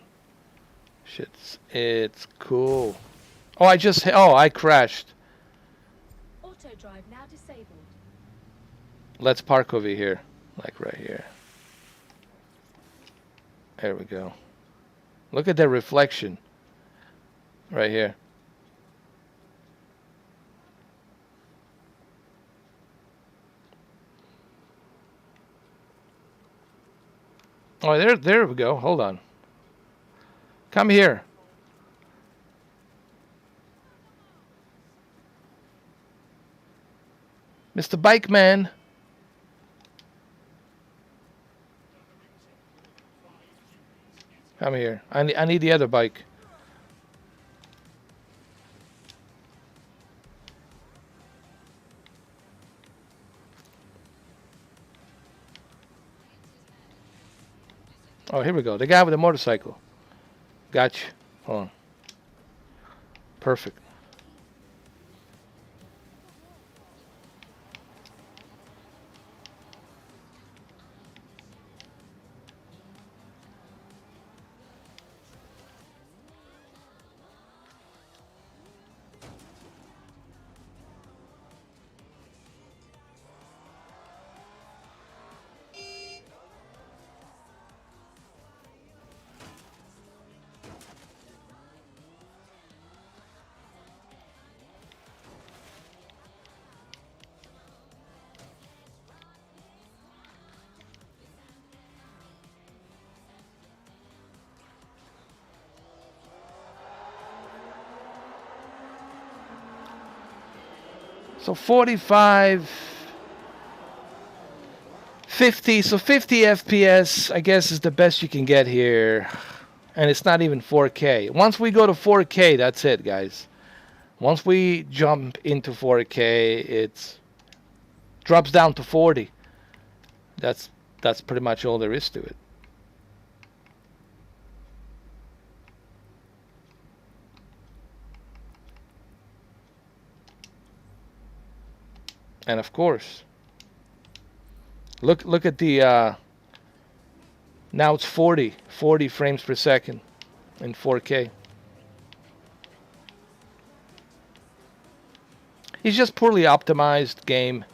Shit. It's cool. Oh, I crashed. Auto drive now disabled. Let's park over here. Like right here. There we go. Look at that reflection. Right here. Oh, there we go. Hold on. Come here. Mr. Bike Man. Come here. I need the other bike. Oh, here we go. The guy with the motorcycle. Gotcha. Hold on. Perfect. So 45, 50, so 50 FPS, I guess, is the best you can get here. And it's not even 4K. Once we go to 4K, that's it, guys. Once we jump into 4K, it drops down to 40. That's pretty much all there is to it. And of course, look at the now it's 40 frames per second in 4K. It's just poorly optimized game.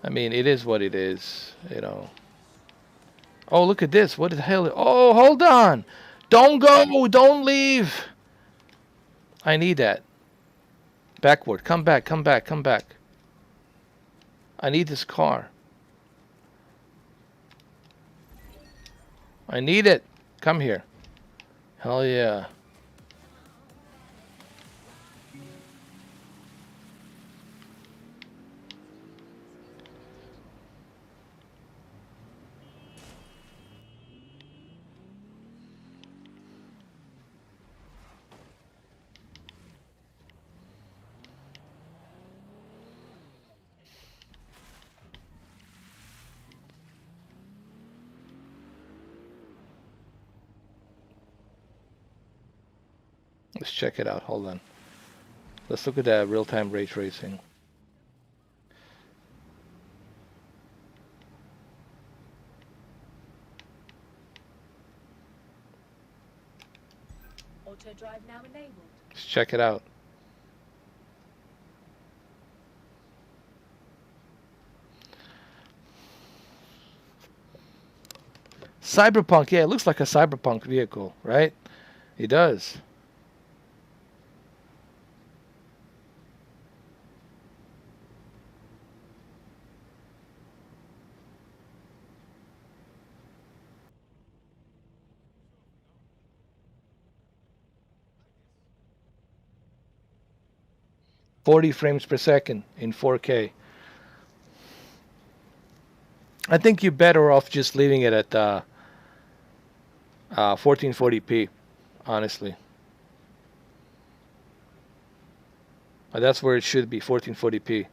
I mean, it is what it is, you know. Oh, look at this. What the hell? Oh, hold on. Don't go. Don't leave. I need that. Backward. Come back. Come back. Come back. I need this car. I need it. Come here. Hell yeah. Let's check it out. Hold on. Let's look at that real-time ray tracing. Auto drive now enabled. Let's check it out. Cyberpunk, yeah, it looks like a cyberpunk vehicle, right? It does. .40 frames per second in 4K. I think you're better off just leaving it at 1440p, honestly. That's where it should be, 1440p.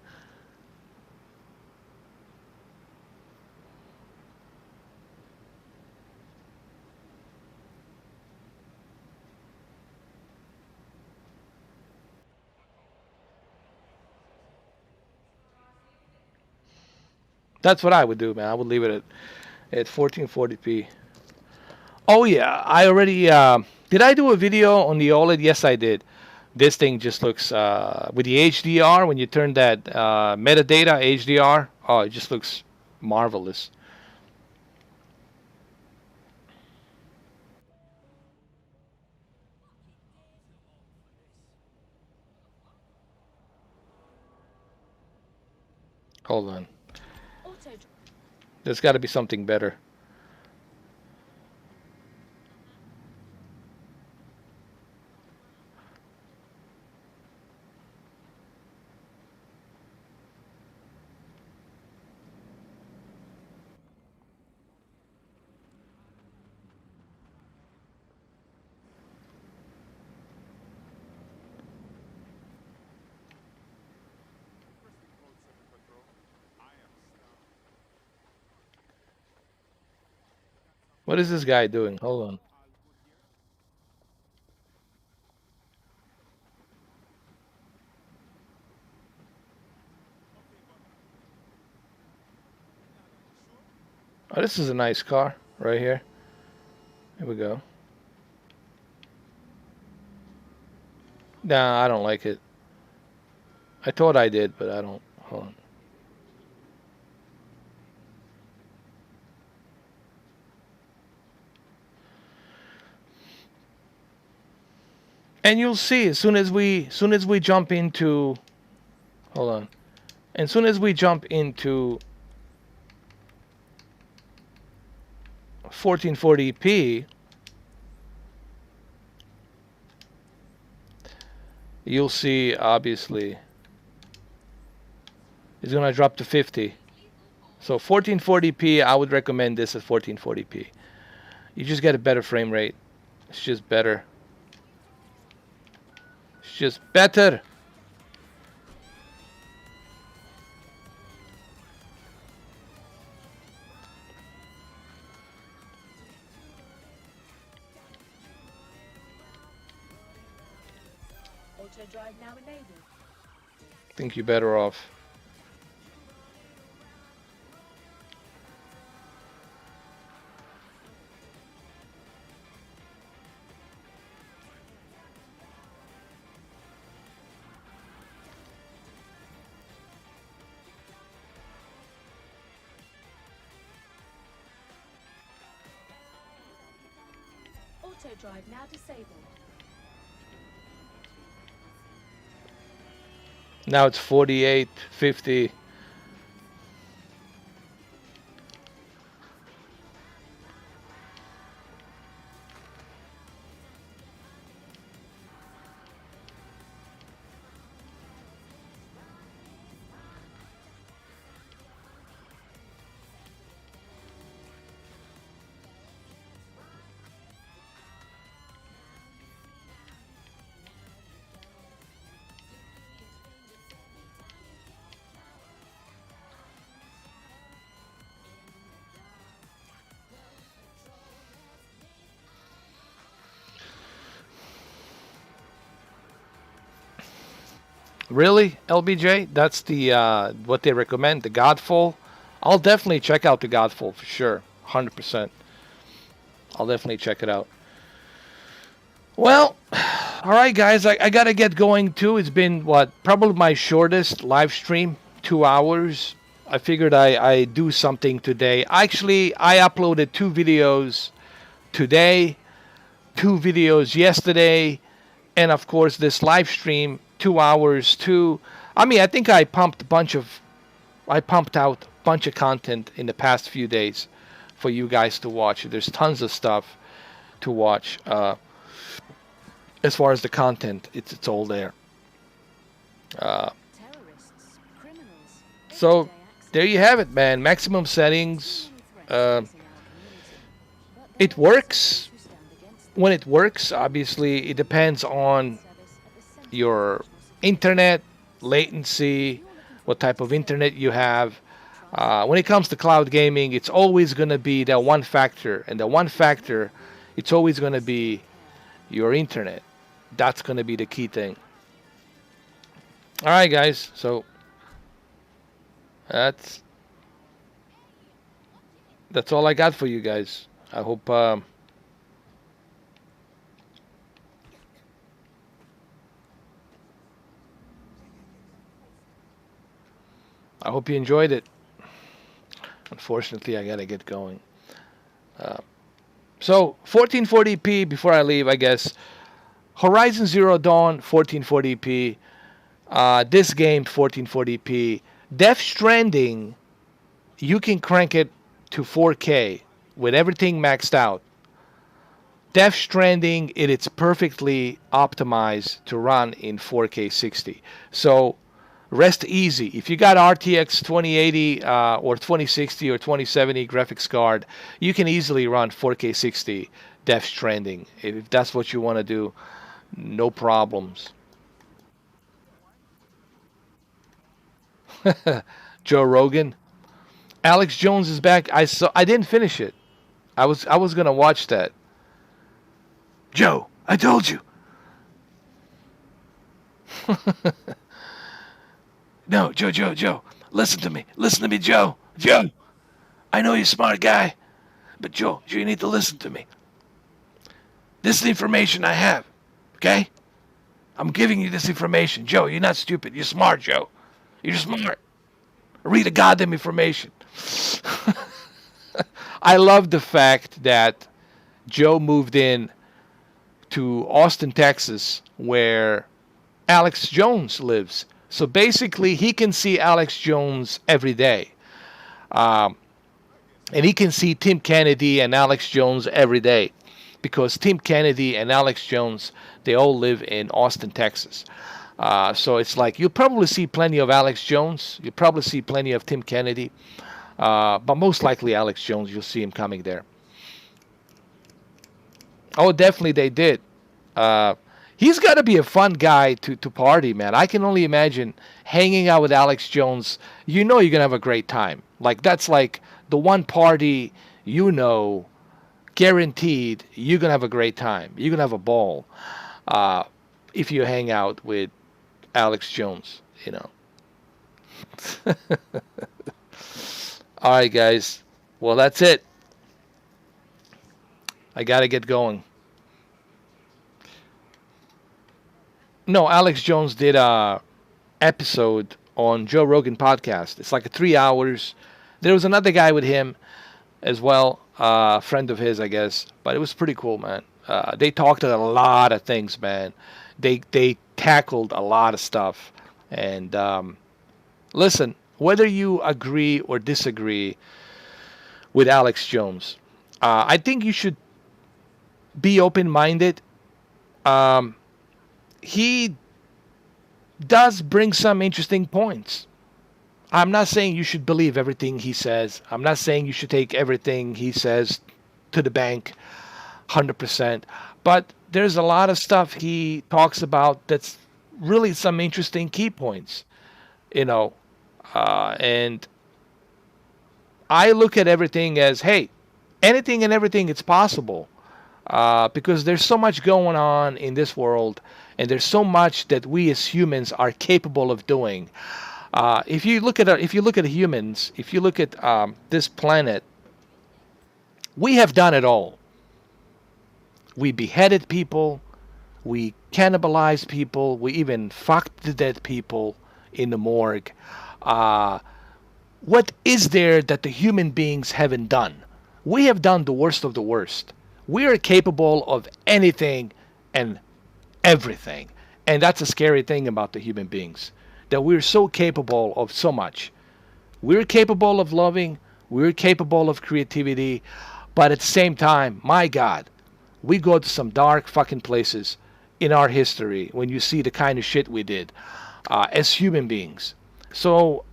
That's what I would do, man. I would leave it at 1440p. Oh yeah, I already did I do a video on the OLED? Yes, I did. This thing just looks with the HDR, when you turn that metadata HDR, oh, it just looks marvelous. Hold on. There's got to be something better. What is this guy doing? Hold on. Oh, this is a nice car right here. Here we go. Nah, I don't like it. I thought I did, but I don't. Hold on. And you'll see as soon as we jump into, hold on, as soon as we jump into 1440p, you'll see obviously it's gonna drop to 50. So 1440p, I would recommend this at 1440p. You just get a better frame rate. It's just better. It's just better. Auto drive now enabled. I think you're better off. Auto drive now disabled. Now it's 48, 50. Really, LBJ? That's the what they recommend, the Godfall. I'll definitely check out the Godfall for sure, 100%. I'll definitely check it out. Well, all right, guys, I gotta get going too. It's been what, probably my shortest live stream, 2 hours. I figured I do something today. Actually, I uploaded 2 videos today, 2 videos yesterday, and of course this live stream. 2 hours too. I mean, I think I pumped out a bunch of content in the past few days for you guys to watch. There's tons of stuff to watch. As far as the content, it's all there. So there you have it, man. Maximum settings. It works. When it works, obviously, it depends on your internet, latency, what type of internet you have. When it comes to cloud gaming, it's always going to be that one factor. And the one factor, it's always going to be your internet. That's going to be the key thing. All right, guys. So that's all I got for you guys. I hope you enjoyed it. Unfortunately, I gotta get going. So 1440p before I leave, I guess. Horizon Zero Dawn 1440p. This game 1440p. Death Stranding, you can crank it to 4K with everything maxed out. Death Stranding, it's perfectly optimized to run in 4K 60. So rest easy. If you got RTX 2080 or 2060 or 2070 graphics card, you can easily run 4K 60 Death Stranding. If that's what you want to do, no problems. Joe Rogan. Alex Jones is back. I didn't finish it. I was gonna watch that. Joe, I told you. No, Joe. Listen to me, Joe. Joe, I know you're a smart guy, but Joe, you need to listen to me. This is the information I have, okay? I'm giving you this information. Joe, you're not stupid. You're smart, Joe. You're smart. Read the goddamn information. I love the fact that Joe moved in to Austin, Texas, where Alex Jones lives. So basically, he can see Alex Jones every day. And he can see Tim Kennedy and Alex Jones every day. Because Tim Kennedy and Alex Jones, they all live in Austin, Texas. So it's like you'll probably see plenty of Alex Jones. You'll probably see plenty of Tim Kennedy. But most likely Alex Jones, you'll see him coming there. Oh, definitely they did. He's got to be a fun guy to party, man. I can only imagine hanging out with Alex Jones. You know you're going to have a great time. Like, that's like the one party, you know, guaranteed you're going to have a great time. You're going to have a ball if you hang out with Alex Jones, you know. All right, guys. Well, that's it. I got to get going. No, Alex Jones did a episode on Joe Rogan podcast. It's like 3 hours. There was another guy with him as well, a friend of his, I guess. But it was pretty cool, man. They talked a lot of things, man. They tackled a lot of stuff. And listen, whether you agree or disagree with Alex Jones, I think you should be open-minded. He does bring some interesting points. I'm not saying you should believe everything he says. I'm not saying you should take everything he says to the bank 100%. But there's a lot of stuff he talks about that's really some interesting key points, you know. And I look at everything as, hey, anything and everything, it's possible. Because there's so much going on in this world, and there's so much that we as humans are capable of doing. If you look at humans, if you look at this planet, we have done it all. We beheaded people, we cannibalized people, we even fucked the dead people in the morgue. What is there that the human beings haven't done? We have done the worst of the worst. We are capable of anything and everything. And that's a scary thing about the human beings, that we're so capable of so much. We're capable of loving, we're capable of creativity, but at the same time, my God, we go to some dark fucking places in our history when you see the kind of shit we did as human beings. So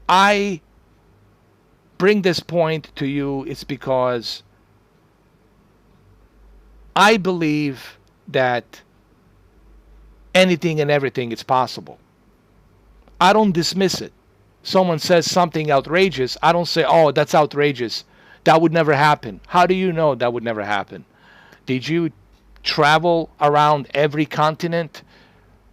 I bring this point to you, it's because I believe that anything and everything is possible. I don't dismiss it. Someone says something outrageous, I don't say, oh, that's outrageous. That would never happen. How do you know that would never happen? Did you travel around every continent?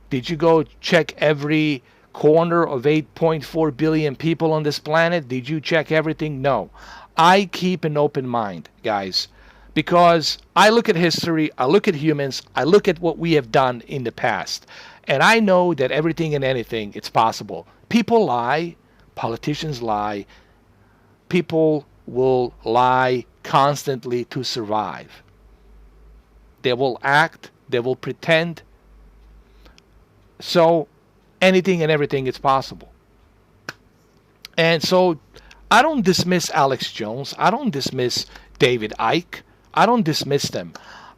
Did you go check every corner of 8.4 billion people on this planet? Did you check everything? No. I keep an open mind, guys, because I look at history, I look at humans, I look at what we have done in the past, and I know that everything and anything, it's possible. People lie, politicians lie, people will lie constantly to survive. They will act, they will pretend. So anything and everything is possible. And so I don't dismiss Alex Jones. I don't dismiss David Icke. I don't dismiss them.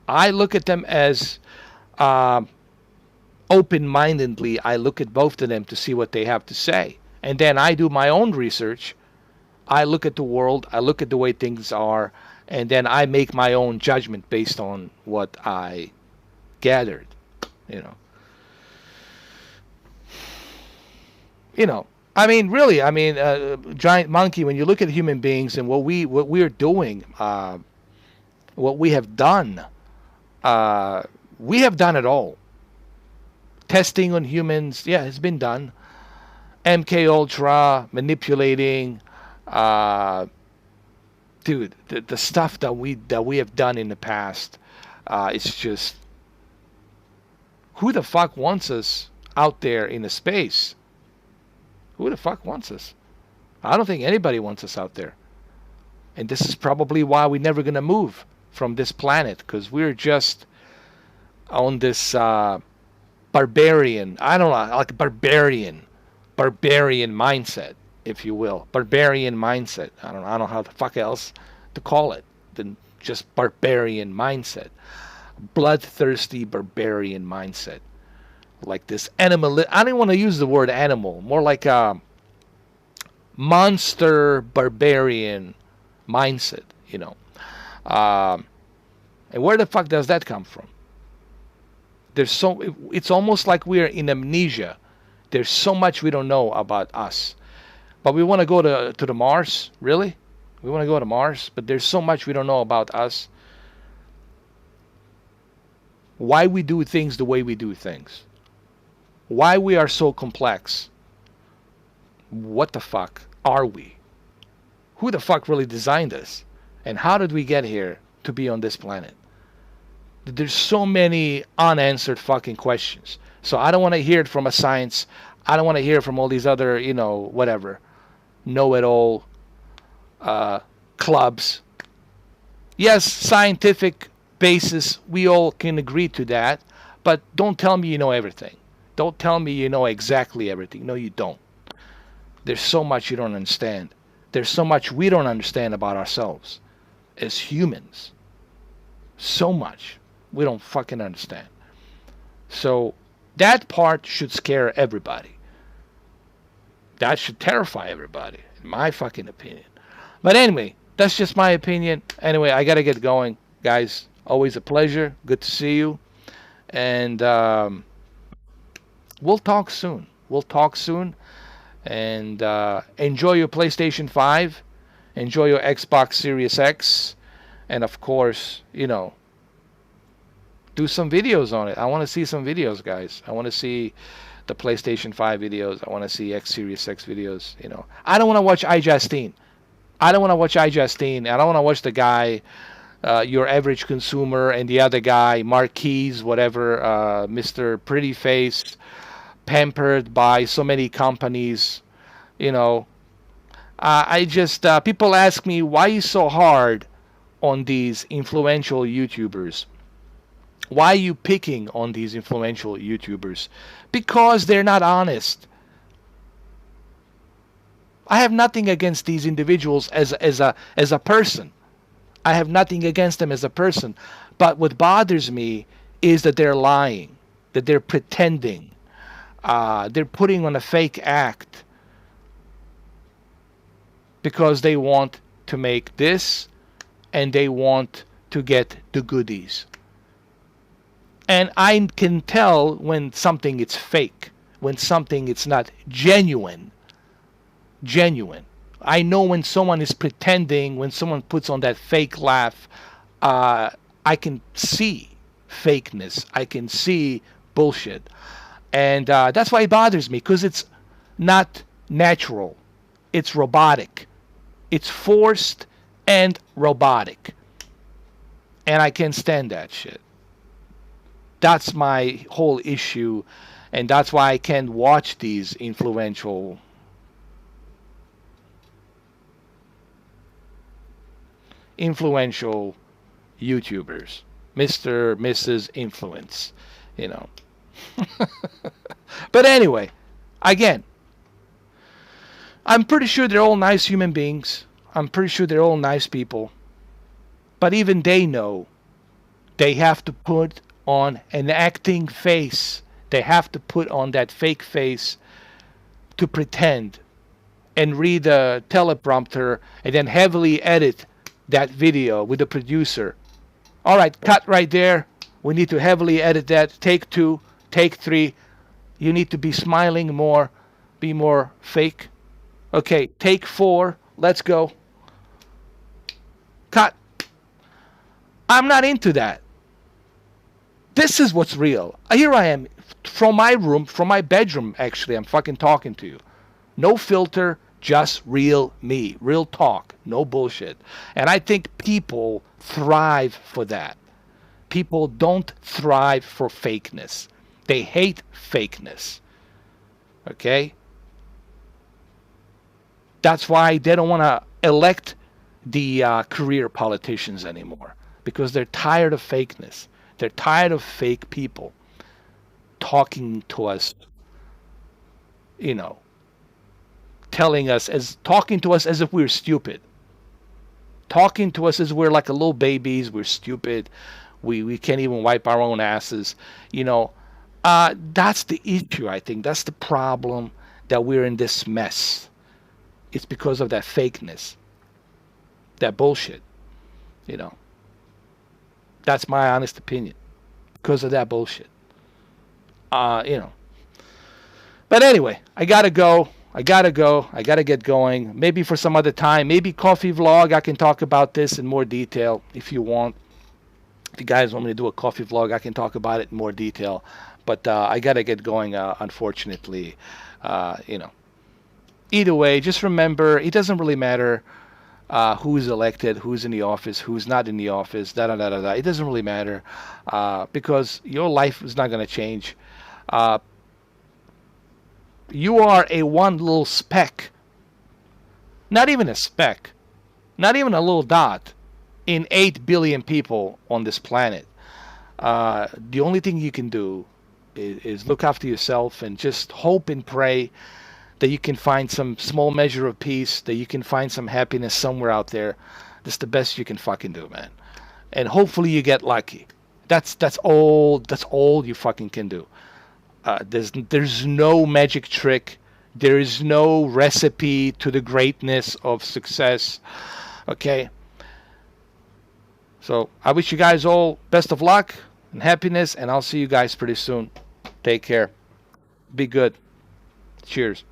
I look at them as open-mindedly. I look at both of them to see what they have to say. And then I do my own research. I look at the world, I look at the way things are, and then I make my own judgment based on what I gathered, you know. You know, I mean, really, I mean, giant monkey, when you look at human beings and what we're doing, what we have done it all. Testing on humans, yeah, it's been done. MK Ultra, manipulating, dude, the stuff that we have done in the past, it's just, who the fuck wants us out there in the space? Who the fuck wants us? I don't think anybody wants us out there. And this is probably why we're never gonna move from this planet, because we're just on this barbarian, I don't know, like barbarian mindset, if you will. Barbarian mindset. I don't know how the fuck else to call it than just barbarian mindset. Bloodthirsty barbarian mindset. Like this animal. I don't want to use the word animal. More like a monster barbarian mindset, you know. And where the fuck does that come from? It's almost like we're in amnesia. There's so much we don't know about us. But we want to go to the Mars? Really? We want to go to Mars? But there's so much we don't know about us. Why we do things the way we do things. Why we are so complex. What the fuck are we? Who the fuck really designed us? And how did we get here to be on this planet? There's so many unanswered fucking questions. So I don't want to hear it from a science. I don't want to hear from all these other, you know, whatever, know-it-all clubs Yes, scientific basis, we all can agree to that, but don't tell me you know everything. Don't tell me you know exactly everything. No, you don't. There's so much you don't understand. There's so much we don't understand about ourselves as humans. So much we don't fucking understand. So that part should scare everybody. That should terrify everybody, in my fucking opinion. But anyway, that's just my opinion. Anyway, I gotta get going, guys. Always a pleasure. Good to see you. And we'll talk soon. We'll talk soon. And enjoy your PlayStation 5. Enjoy your Xbox Series X. And of course, you know, do some videos on it. I want to see some videos, guys. I want to see the PlayStation 5 videos. I want to see X Series X videos. You know, I don't want to watch iJustine. I don't want to watch iJustine. I don't want to watch the guy, your average consumer, and the other guy, Marquise, whatever, Mr. Pretty Face, pampered by so many companies. You know, I just people ask me, why are you so hard on these influential YouTubers? Why are you picking on these influential YouTubers? Because they're not honest. I have nothing against these individuals as a person. I have nothing against them as a person. But what bothers me is that they're lying, that they're pretending, they're putting on a fake act because they want to make this and they want to get the goodies. And I can tell when something is fake, when something is not genuine. Genuine. I know when someone is pretending, when someone puts on that fake laugh, I can see fakeness. I can see bullshit. And that's why it bothers me, because it's not natural. It's robotic. It's forced and robotic. And I can't stand that shit. That's my whole issue, and that's why I can't watch these influential YouTubers, Mr. Mrs. Influence, you know. But anyway, again, I'm pretty sure they're all nice human beings. I'm pretty sure they're all nice people. But even they know they have to put on an acting face. They have to put on that fake face to pretend and read the teleprompter and then heavily edit that video with the producer. All right, cut right there. We need to heavily edit that. Take 2, take 3. You need to be smiling more, be more fake. Okay, take 4. Let's go. Cut. I'm not into that. This is what's real. Here I am from my room, from my bedroom, actually. I'm fucking talking to you. No filter, just real me. Real talk. No bullshit. And I think people thrive for that. People don't thrive for fakeness. They hate fakeness. Okay? That's why they don't want to elect the career politicians anymore. Because they're tired of fakeness. They're tired of fake people talking to us, you know, talking to us as if we're stupid. Talking to us as we're like a little babies, we're stupid. We can't even wipe our own asses. You know, that's the issue, I think. That's the problem, that we're in this mess. It's because of that fakeness. That bullshit. You know. That's my honest opinion. Because of that bullshit. You know. But anyway, I gotta go. I gotta get going. Maybe for some other time. Maybe coffee vlog. I can talk about this in more detail if you want. If you guys want me to do a coffee vlog, I can talk about it in more detail. But I gotta get going, unfortunately. You know. Either way, just remember, it doesn't really matter who's elected, who's in the office, who's not in the office, da-da-da-da-da. It doesn't really matter because your life is not going to change. You are a one little speck. Not even a speck. Not even a little dot in 8 billion people on this planet. The only thing you can do is look after yourself and just hope and pray that you can find some small measure of peace, that you can find some happiness somewhere out there. That's the best you can fucking do, man. And hopefully you get lucky. That's all you fucking can do. There's no magic trick. There is no recipe to the greatness of success. Okay? So I wish you guys all best of luck and happiness, and I'll see you guys pretty soon. Take care. Be good. Cheers.